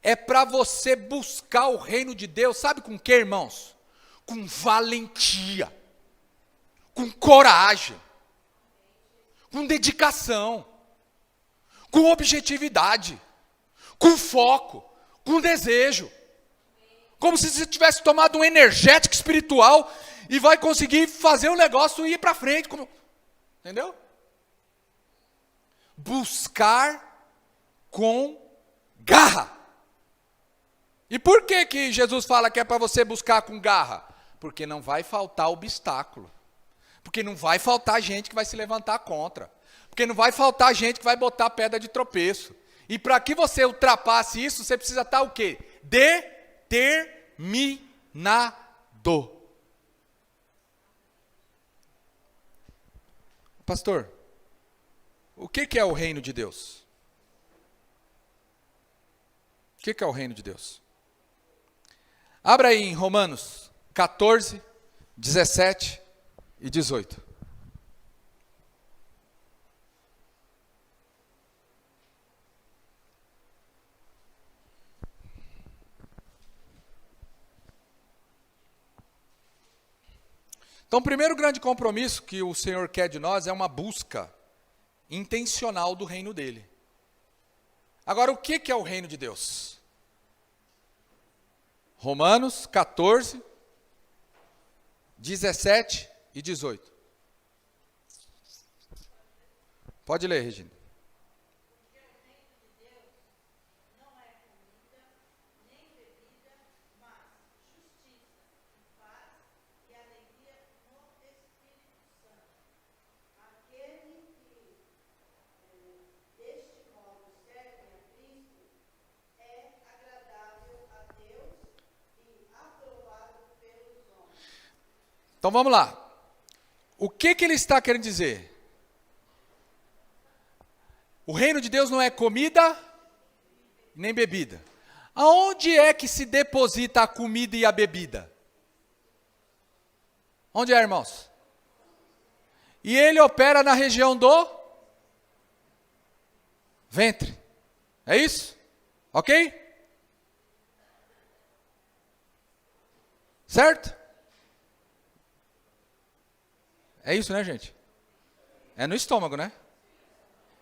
É para você buscar o reino de Deus, sabe com que, irmãos? Com valentia, com coragem, com dedicação, com objetividade, com foco, com desejo. Como se você tivesse tomado um energético espiritual e vai conseguir fazer o negócio ir para frente. Entendeu? Buscar com garra. E por que Jesus fala que é para você buscar com garra? Porque não vai faltar obstáculo. Porque não vai faltar gente que vai se levantar contra. Porque não vai faltar gente que vai botar pedra de tropeço. E para que você ultrapasse isso, você precisa estar o quê? Determinado. Pastor, o que é o reino de Deus? O que é o reino de Deus? Abra aí em Romanos 14, 17 e 18. Então, o primeiro grande compromisso que o Senhor quer de nós é uma busca intencional do reino dele. Agora, o que é o reino de Deus? Romanos 14, 17 e 18. Pode ler, Regina. Porque o reino de Deus não é comida, nem bebida, mas justiça, paz e alegria no Espírito Santo. Aquele que deste modo serve a Cristo é agradável a Deus e aprovado pelos homens. Então vamos lá. O que ele está querendo dizer? O reino de Deus não é comida nem bebida. Aonde é que se deposita a comida e a bebida? Onde é, irmãos? E ele opera na região do ventre. É isso? Ok? Certo? É isso, né, gente? É no estômago, né?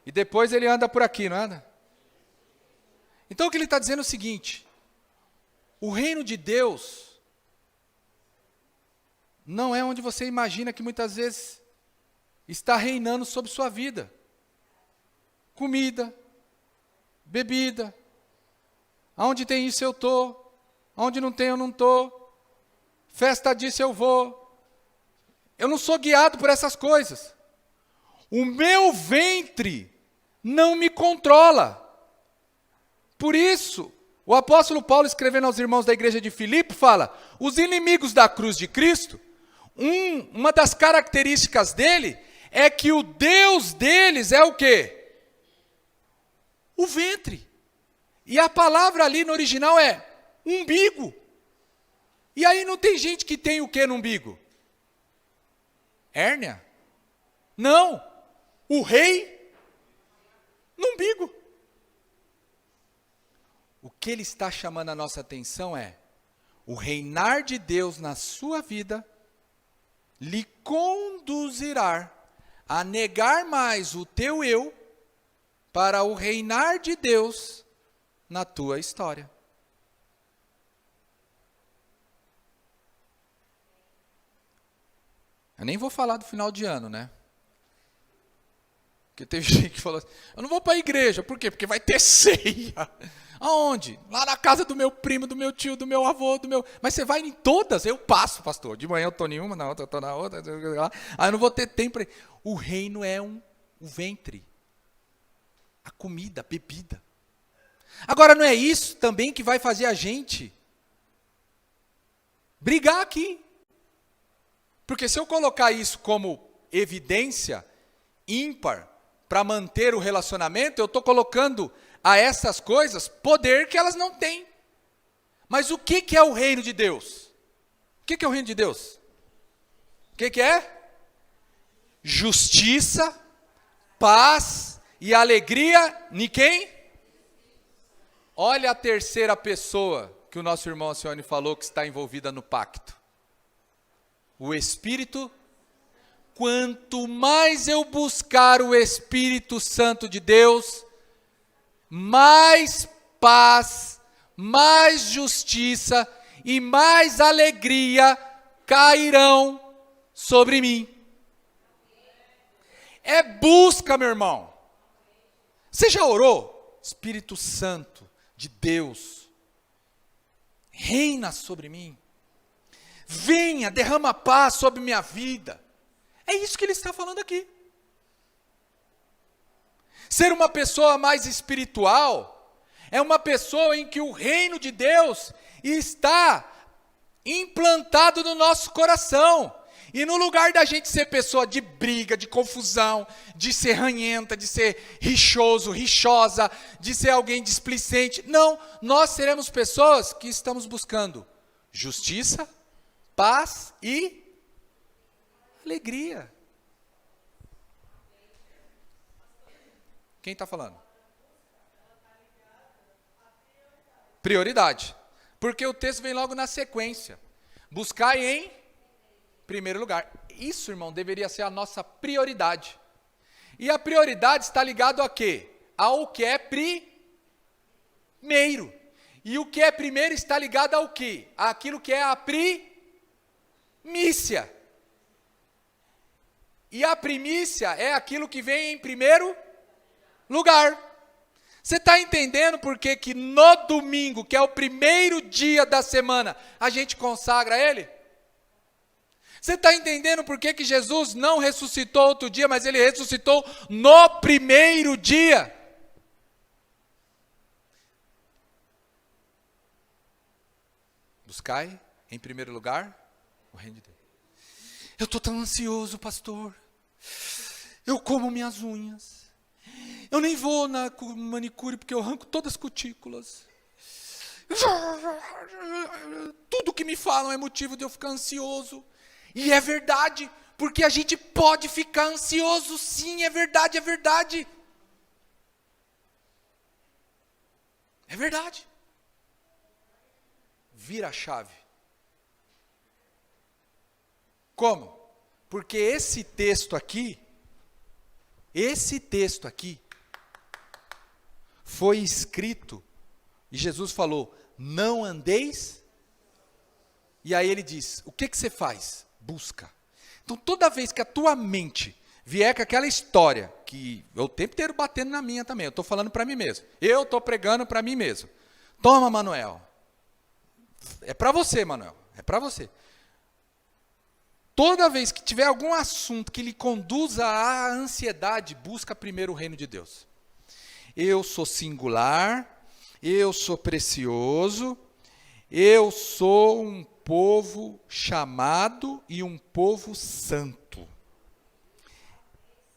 E depois ele anda por aqui, não anda? Então o que ele está dizendo é o seguinte: O reino de Deus não é onde você imagina que muitas vezes está reinando sobre sua vida. Comida, bebida, aonde tem isso eu estou, aonde não tem eu não estou, festa disso eu vou. Eu não sou guiado por essas coisas. O meu ventre não me controla. Por isso, o apóstolo Paulo, escrevendo aos irmãos da igreja de Filipe, fala, os inimigos da cruz de Cristo, uma das características dele é que o Deus deles é o quê? O ventre. E a palavra ali no original é umbigo. E aí não tem gente que tem o que no umbigo? Hérnia? Não. O rei no umbigo. O que ele está chamando a nossa atenção é o reinar de Deus na sua vida lhe conduzirá a negar mais o teu eu para o reinar de Deus na tua história. Eu nem vou falar do final de ano, né? Porque teve gente que falou assim, eu não vou para a igreja. Por quê? Porque vai ter ceia. Aonde? Lá na casa do meu primo, do meu tio, do meu avô, do meu... Mas você vai em todas? Eu passo, pastor. De manhã eu estou em uma, na outra eu estou na outra. Aí eu não vou ter tempo. O reino é o ventre. A comida, a bebida. Agora não é isso também que vai fazer a gente brigar aqui. Porque se eu colocar isso como evidência ímpar para manter o relacionamento, eu estou colocando a essas coisas poder que elas não têm. Mas o que é o reino de Deus? O que é o reino de Deus? O que é? Justiça, paz e alegria em quem? Olha a terceira pessoa que o nosso irmão Alcione falou que está envolvida no pacto. O Espírito. Quanto mais eu buscar o Espírito Santo de Deus, mais paz, mais justiça e mais alegria cairão sobre mim. É busca, meu irmão. Você já orou? Espírito Santo de Deus, reina sobre mim. Venha, derrama paz sobre minha vida. É isso que ele está falando aqui. Ser uma pessoa mais espiritual é uma pessoa em que o reino de Deus está implantado no nosso coração. E no lugar da gente ser pessoa de briga, de confusão, de ser ranhenta, de ser rixoso, rixosa, de ser alguém displicente. Não, nós seremos pessoas que estamos buscando justiça, paz e alegria. Quem está falando? Prioridade. Porque o texto vem logo na sequência. Buscai em primeiro lugar. Isso, irmão, deveria ser a nossa prioridade. E a prioridade está ligado a quê? Ao que é primeiro. E o que é primeiro está ligado ao quê? Àquilo que é a primícia. E a primícia é aquilo que vem em primeiro lugar. Você está entendendo por que no domingo, que é o primeiro dia da semana, a gente consagra ele? Você está entendendo por que Jesus não ressuscitou outro dia, mas ele ressuscitou no primeiro dia? Buscai, em primeiro lugar, o reino de Deus. Eu estou tão ansioso, pastor. Eu como minhas unhas. Eu nem vou na manicure porque eu arranco todas as cutículas. Tudo que me falam é motivo de eu ficar ansioso. E é verdade, porque a gente pode ficar ansioso, sim, é verdade, é verdade. É verdade. Vira a chave. Como? Porque esse texto aqui foi escrito, e Jesus falou, não andeis. E aí ele diz, o que você faz? Busca. Então toda vez que a tua mente vier com aquela história, que eu o tempo inteiro batendo na minha também, eu estou falando para mim mesmo, eu estou pregando para mim mesmo. Toma, Manuel. É para você, Manuel, é para você. Toda vez que tiver algum assunto que lhe conduza à ansiedade, busca primeiro o reino de Deus. Eu sou singular, eu sou precioso, eu sou um povo chamado e um povo santo.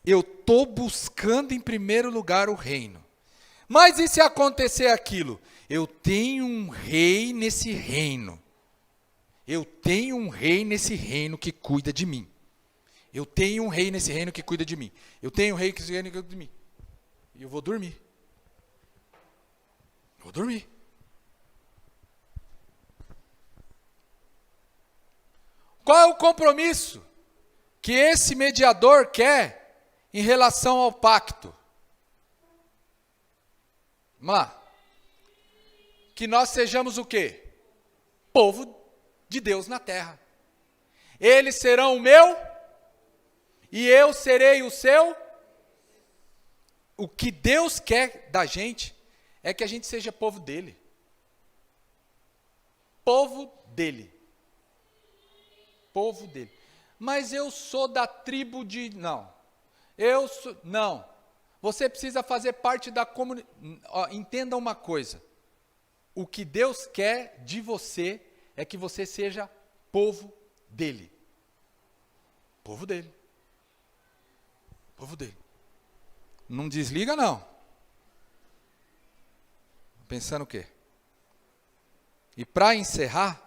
Eu estou buscando em primeiro lugar o reino. Mas e se acontecer aquilo? Eu tenho um rei nesse reino. Eu tenho um rei nesse reino que cuida de mim. Eu tenho um rei nesse reino que cuida de mim. Eu tenho um rei nesse reino que cuida de mim. E eu vou dormir. Eu vou dormir. Qual é o compromisso que esse mediador quer em relação ao pacto? Vamos lá. Que nós sejamos o quê? Povo de Deus na terra. Eles serão o meu e eu serei o seu. O que Deus quer da gente é que a gente seja povo dele. Povo dele. Povo dele. Mas eu sou da tribo de... Não. Não. Você precisa fazer parte da comunidade. Entenda uma coisa. O que Deus quer de você é que você seja povo dele. Povo dele. Povo dele. Não desliga, não. Pensando o quê? E para encerrar,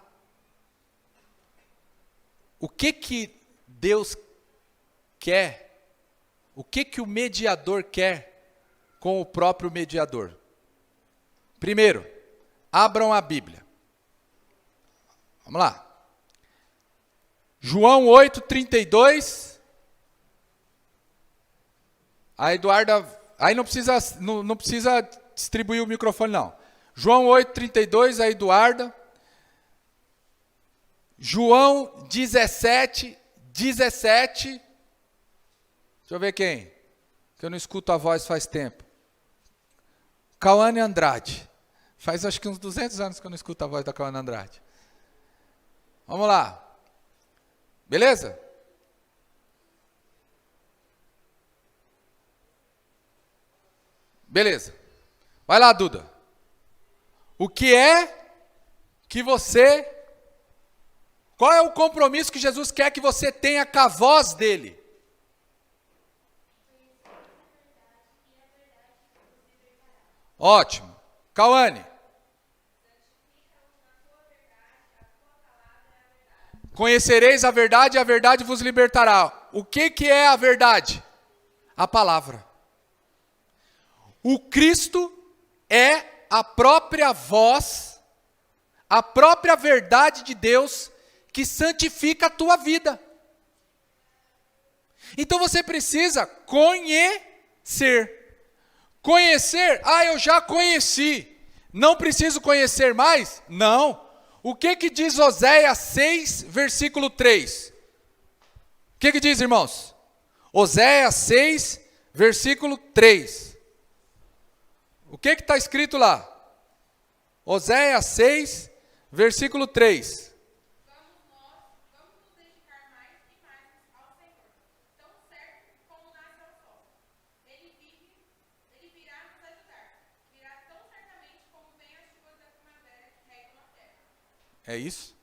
o que Deus quer? O que o mediador quer com o próprio mediador? Primeiro, abram a Bíblia. Vamos lá. João 8:32. A Eduarda, aí não precisa distribuir o microfone não. João 8:32, a Eduarda. João 17:17. Deixa eu ver quem. Que eu não escuto a voz faz tempo. Cauane Andrade. Faz acho que uns 200 anos que eu não escuto a voz da Cauane Andrade. Vamos lá. Beleza? Beleza. Vai lá, Duda. O que é que você... Qual é o compromisso que Jesus quer que você tenha com a voz dele? Ótimo. Cauane. Conhecereis a verdade e a verdade vos libertará. O que é a verdade? A palavra. O Cristo é a própria voz, a própria verdade de Deus que santifica a tua vida. Então você precisa conhecer. Conhecer, eu já conheci. Não preciso conhecer mais? Não. O que diz Oséias 6, versículo 3? O que diz, irmãos? Oséias 6, versículo 3. O que está escrito lá? Oséias 6, versículo 3. Vamos nos dedicar mais e mais ao Senhor, tão certo como nasce ao sol. Ele virá nos ajudar. Virá tão certamente como vem as chuvas da primavera que regam a terra. É isso?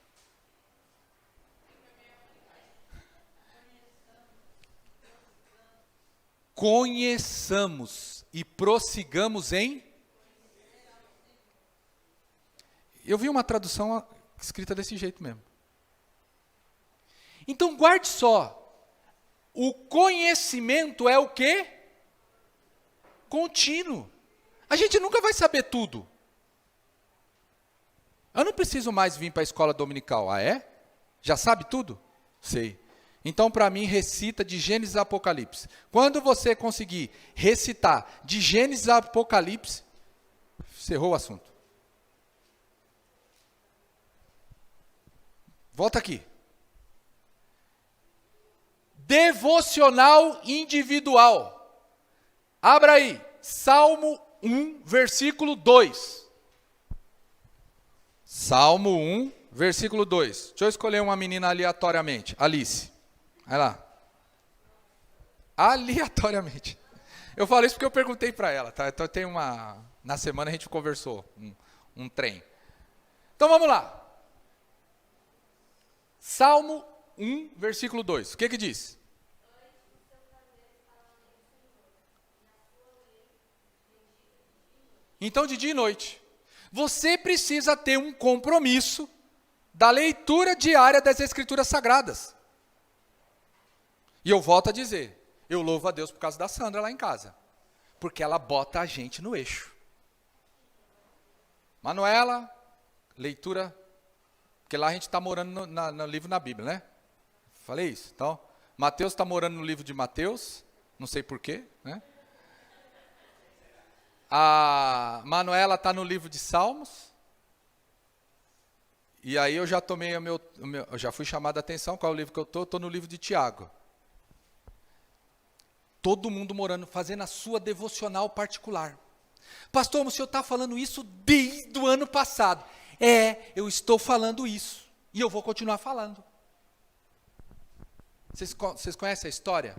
Conheçamos e prossigamos em... Eu vi uma tradução escrita desse jeito mesmo. Então guarde só. O conhecimento é o quê? Contínuo. A gente nunca vai saber tudo. Eu não preciso mais vir para a escola dominical. Ah, é? Já sabe tudo? Sei. Então, para mim, recita de Gênesis a Apocalipse. Quando você conseguir recitar de Gênesis a Apocalipse, encerrou o assunto. Volta aqui. Devocional individual. Abra aí. Salmo 1, versículo 2. Salmo 1, versículo 2. Deixa eu escolher uma menina aleatoriamente. Alice. Vai lá. Aleatoriamente. Eu falo isso porque eu perguntei para ela, tá? Então tem uma... Na semana a gente conversou, um trem. Então vamos lá. Salmo 1, versículo 2. O que diz? Então, de dia e noite. Você precisa ter um compromisso da leitura diária das Escrituras Sagradas. E eu volto a dizer, eu louvo a Deus por causa da Sandra lá em casa. Porque ela bota a gente no eixo. Manuela, leitura, porque lá a gente está morando no livro na Bíblia, né? Falei isso. Então, Mateus está morando no livro de Mateus, não sei porquê, né? A Manuela está no livro de Salmos. E aí eu já tomei eu já fui chamado a atenção, qual é o livro que eu estou? Estou no livro de Tiago. Todo mundo morando, fazendo a sua devocional particular. Pastor, o senhor está falando isso desde o ano passado. Eu estou falando isso. E eu vou continuar falando. Vocês conhecem a história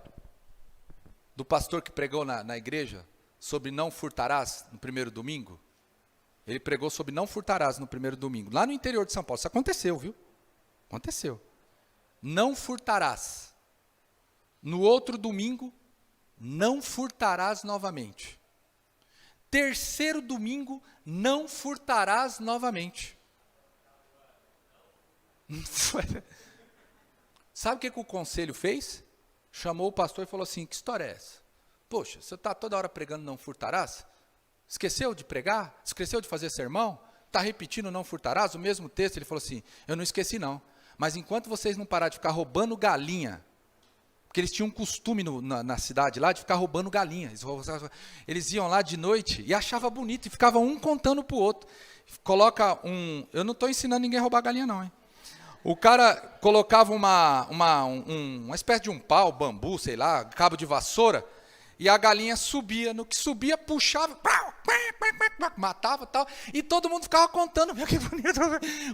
do pastor que pregou na igreja sobre não furtarás no primeiro domingo? Ele pregou sobre não furtarás no primeiro domingo. Lá no interior de São Paulo. Isso aconteceu, viu? Aconteceu. Não furtarás. No outro domingo, não furtarás novamente. Terceiro domingo, não furtarás novamente. Sabe o que o conselho fez? Chamou o pastor e falou assim, que história é essa? Poxa, você está toda hora pregando não furtarás? Esqueceu de pregar? Esqueceu de fazer sermão? Está repetindo não furtarás? O mesmo texto, ele falou assim, eu não esqueci não. Mas enquanto vocês não pararem de ficar roubando galinha, porque eles tinham um costume na cidade lá de ficar roubando galinha. Eles iam lá de noite e achavam bonito, e ficavam um contando para o outro. Coloca eu não estou ensinando ninguém a roubar galinha não, hein? O cara colocava uma espécie de um pau, bambu, sei lá, cabo de vassoura, e a galinha subia. No que subia, puxava, matava e tal, e todo mundo ficava contando. Meu, que bonito.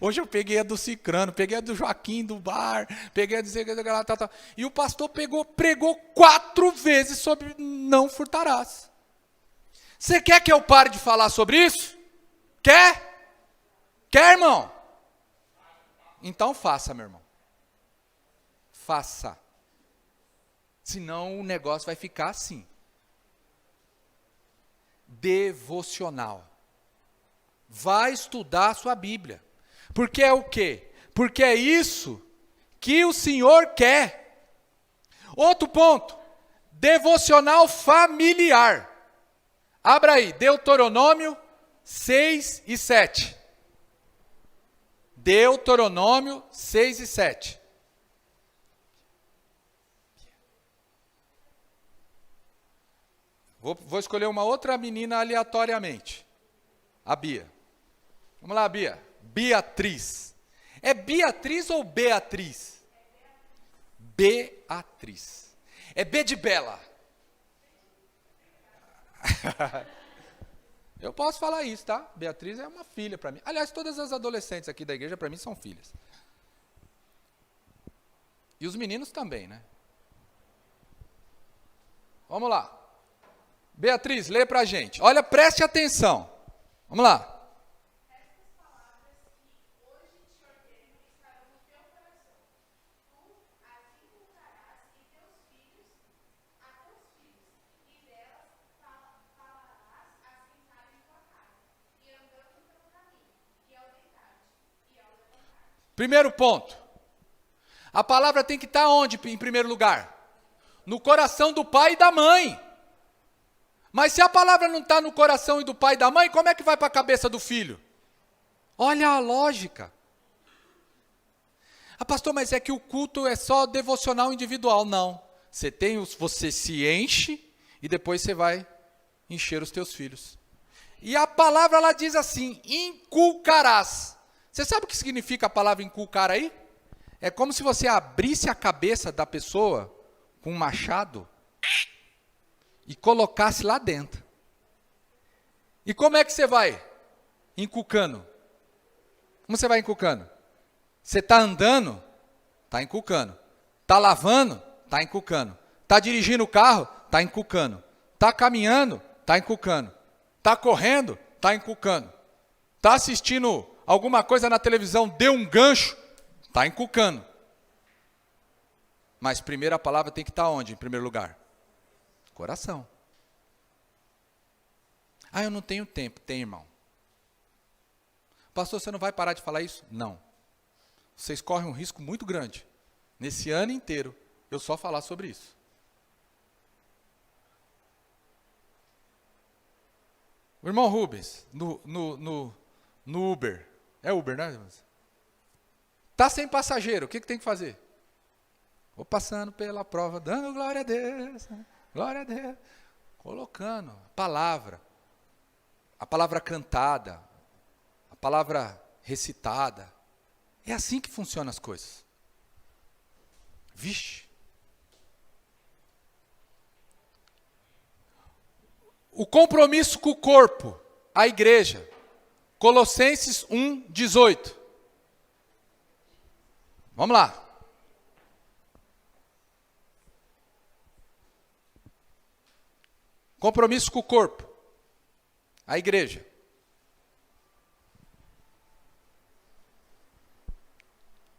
Hoje eu peguei a do Cicrano, peguei a do Joaquim do bar, peguei a do tal. E o pastor pregou 4 vezes sobre não furtarás. Você quer que eu pare de falar sobre isso? Quer? Quer, irmão? Então faça, meu irmão. Faça. Senão o negócio vai ficar assim. Devocional. Vai estudar a sua Bíblia. Porque é o quê? Porque é isso que o Senhor quer. Outro ponto. Devocional familiar. Abra aí, Deuteronômio 6 e 7. Deuteronômio 6 e 7. Vou escolher uma outra menina aleatoriamente. A Bia. Vamos lá, Bia. Beatriz. É Beatriz ou Beatriz? Beatriz. É B de Bela. Eu posso falar isso, tá? Beatriz é uma filha para mim. Aliás, todas as adolescentes aqui da igreja para mim são filhas. E os meninos também, né? Vamos lá. Beatriz, lê para a gente. Olha, preste atenção. Vamos lá. Estas palavras que hoje te ordeno estarão no teu coração. Tu as inculcarás em teus filhos, a teus filhos, e delas falarás assentado em tua casa, e andando pelo caminho, e ao deitar-te, e ao levantar-te. Primeiro ponto. A palavra tem que estar onde, em primeiro lugar? No coração do pai e da mãe. Mas se a palavra não está no coração e do pai e da mãe, como é que vai para a cabeça do filho? Olha a lógica. Ah, pastor, mas é que o culto é só devocional individual. Não. Você se enche e depois você vai encher os teus filhos. E a palavra ela diz assim, inculcarás. Você sabe o que significa a palavra inculcar aí? É como se você abrisse a cabeça da pessoa com um machado e colocasse lá dentro. E como é que você vai? Encucando. Como você vai encucando? Você está andando? Está encucando. Está lavando? Está encucando. Está dirigindo o carro? Está encucando. Está caminhando? Está encucando. Está correndo? Está encucando. Está assistindo alguma coisa na televisão, deu um gancho? Está encucando. Mas primeiro a palavra tem que estar onde, em primeiro lugar? Coração. Ah, eu não tenho tempo. Tem, irmão. Pastor, você não vai parar de falar isso? Não. Vocês correm um risco muito grande. Nesse ano inteiro, eu só falar sobre isso. O irmão Rubens, no Uber. É Uber, né? Está sem passageiro, o que tem que fazer? Vou passando pela prova, dando glória a Deus, glória a Deus. Colocando a palavra cantada, a palavra recitada. É assim que funcionam as coisas. Vixe. O compromisso com o corpo, a igreja. Colossenses 1:18. Vamos lá. Compromisso com o corpo, a igreja.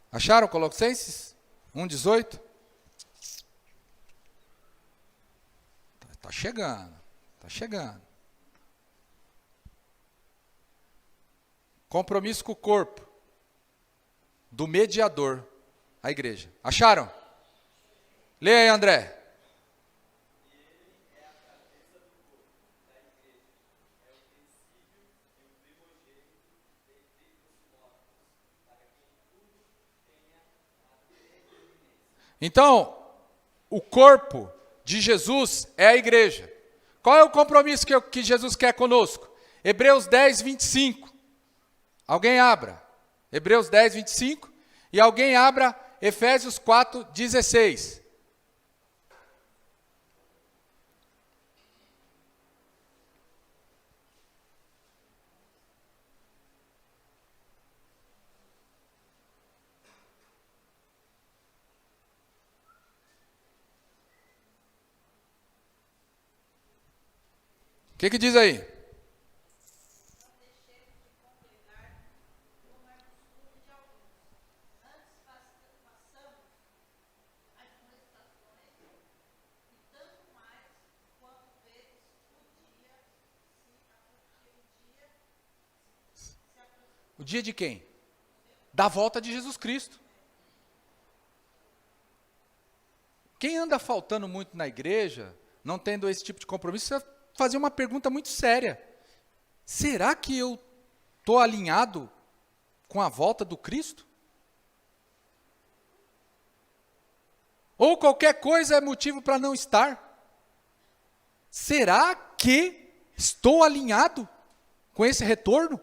Acharam Colossenses 1:18? Está chegando, está chegando. Compromisso com o corpo, do mediador, a igreja. Acharam? Leia aí, André. Então, o corpo de Jesus é a igreja. Qual é o compromisso que Jesus quer conosco? Hebreus 10:25. Alguém abra. Hebreus 10:25. E alguém abra Efésios 4:16. O que diz aí? Não deixemos de congregar, como é costume de alguns. Antes façamos admoestações, e tanto mais quanto vezes O dia de quem? Da volta de Jesus Cristo. Quem anda faltando muito na igreja, não tendo esse tipo de compromisso, você fazer uma pergunta muito séria. Será que eu estou alinhado com a volta do Cristo? Ou qualquer coisa é motivo para não estar? Será que estou alinhado com esse retorno?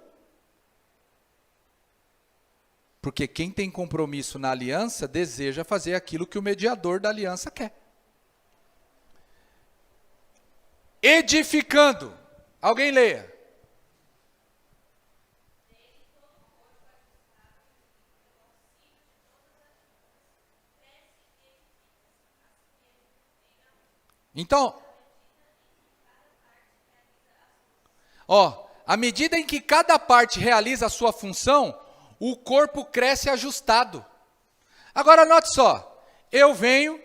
Porque quem tem compromisso na aliança deseja fazer aquilo que o mediador da aliança quer. Edificando. Alguém leia. Então, à medida em que cada parte realiza a sua função, o corpo cresce ajustado. Agora, note só. Eu venho,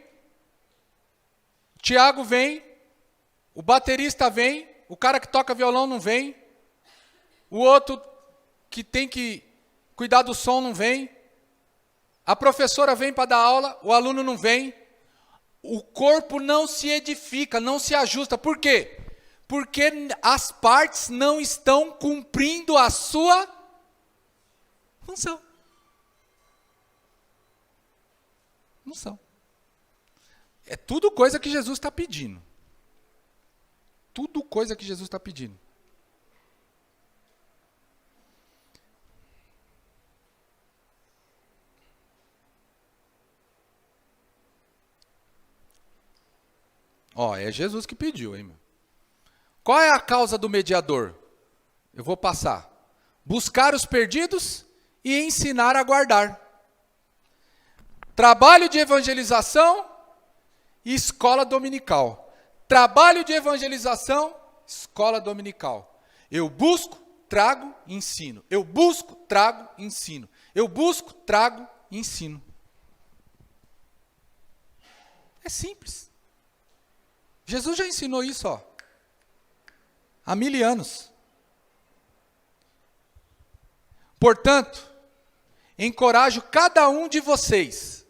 o Tiago vem, o baterista vem, o cara que toca violão não vem, o outro que tem que cuidar do som não vem, a professora vem para dar aula, o aluno não vem, o corpo não se edifica, não se ajusta. Por quê? Porque as partes não estão cumprindo a sua função. Função. É tudo coisa que Jesus está pedindo. Tudo coisa que Jesus está pedindo. Ó, é Jesus que pediu, hein, meu? Qual é a causa do mediador? Eu vou passar. Buscar os perdidos e ensinar a guardar. Trabalho de evangelização e escola dominical. Trabalho de evangelização, escola dominical. Eu busco, trago, ensino. Eu busco, trago, ensino. Eu busco, trago, ensino. É simples. Jesus já ensinou isso, ó, há 1000 anos. Portanto, encorajo cada um de vocês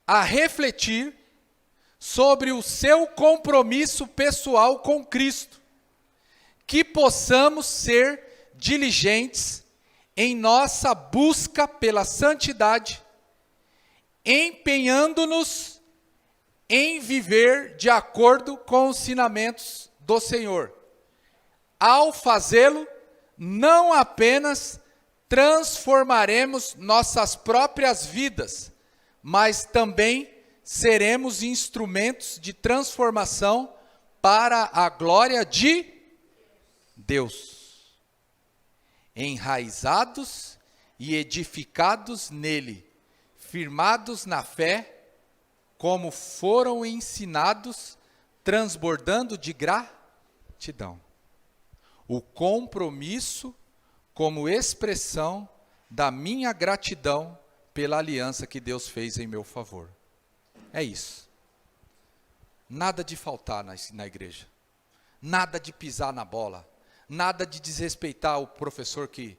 a refletir sobre o seu compromisso pessoal com Cristo, que possamos ser diligentes em nossa busca pela santidade, empenhando-nos em viver de acordo com os ensinamentos do Senhor. Ao fazê-lo, não apenas transformaremos nossas próprias vidas, mas também seremos instrumentos de transformação para a glória de Deus. Enraizados e edificados nele, firmados na fé, como foram ensinados, transbordando de gratidão. O compromisso como expressão da minha gratidão pela aliança que Deus fez em meu favor. É isso. Nada de faltar na igreja. Nada de pisar na bola. Nada de desrespeitar o professor que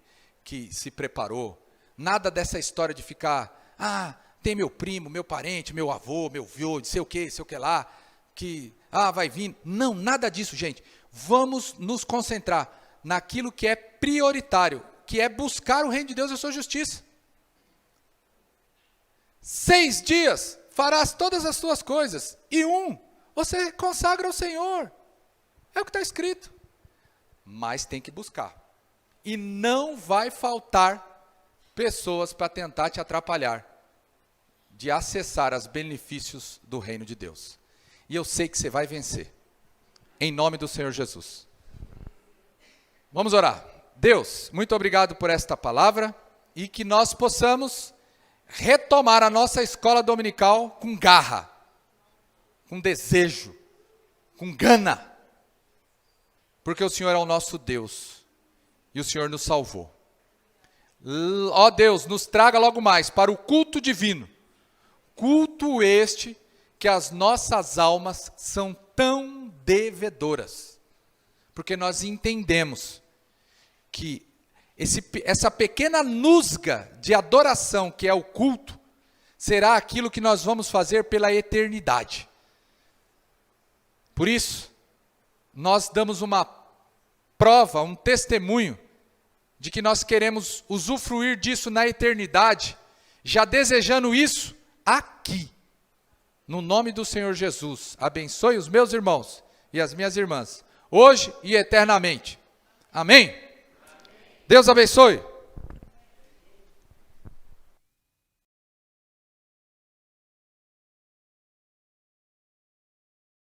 se preparou. Nada dessa história de ficar, tem meu primo, meu parente, meu avô, meu vô, sei o que lá, que, vai vir. Não, nada disso, gente. Vamos nos concentrar naquilo que é prioritário, que é buscar o reino de Deus e a sua justiça. 6 dias farás todas as tuas coisas, e você consagra ao Senhor. É o que está escrito. Mas tem que buscar. E não vai faltar pessoas para tentar te atrapalhar de acessar os benefícios do reino de Deus. E eu sei que você vai vencer. Em nome do Senhor Jesus. Vamos orar. Deus, muito obrigado por esta palavra e que nós possamos retomar a nossa escola dominical com garra, com desejo, com gana, porque o Senhor é o nosso Deus e o Senhor nos salvou. Ó Deus, nos traga logo mais para o culto divino, culto este que as nossas almas são tão devedoras, porque nós entendemos que essa pequena nusga de adoração que é o culto, será aquilo que nós vamos fazer pela eternidade. Por isso, nós damos uma prova, um testemunho, de que nós queremos usufruir disso na eternidade, já desejando isso aqui. No nome do Senhor Jesus, abençoe os meus irmãos e as minhas irmãs, hoje e eternamente. Amém? Deus abençoe.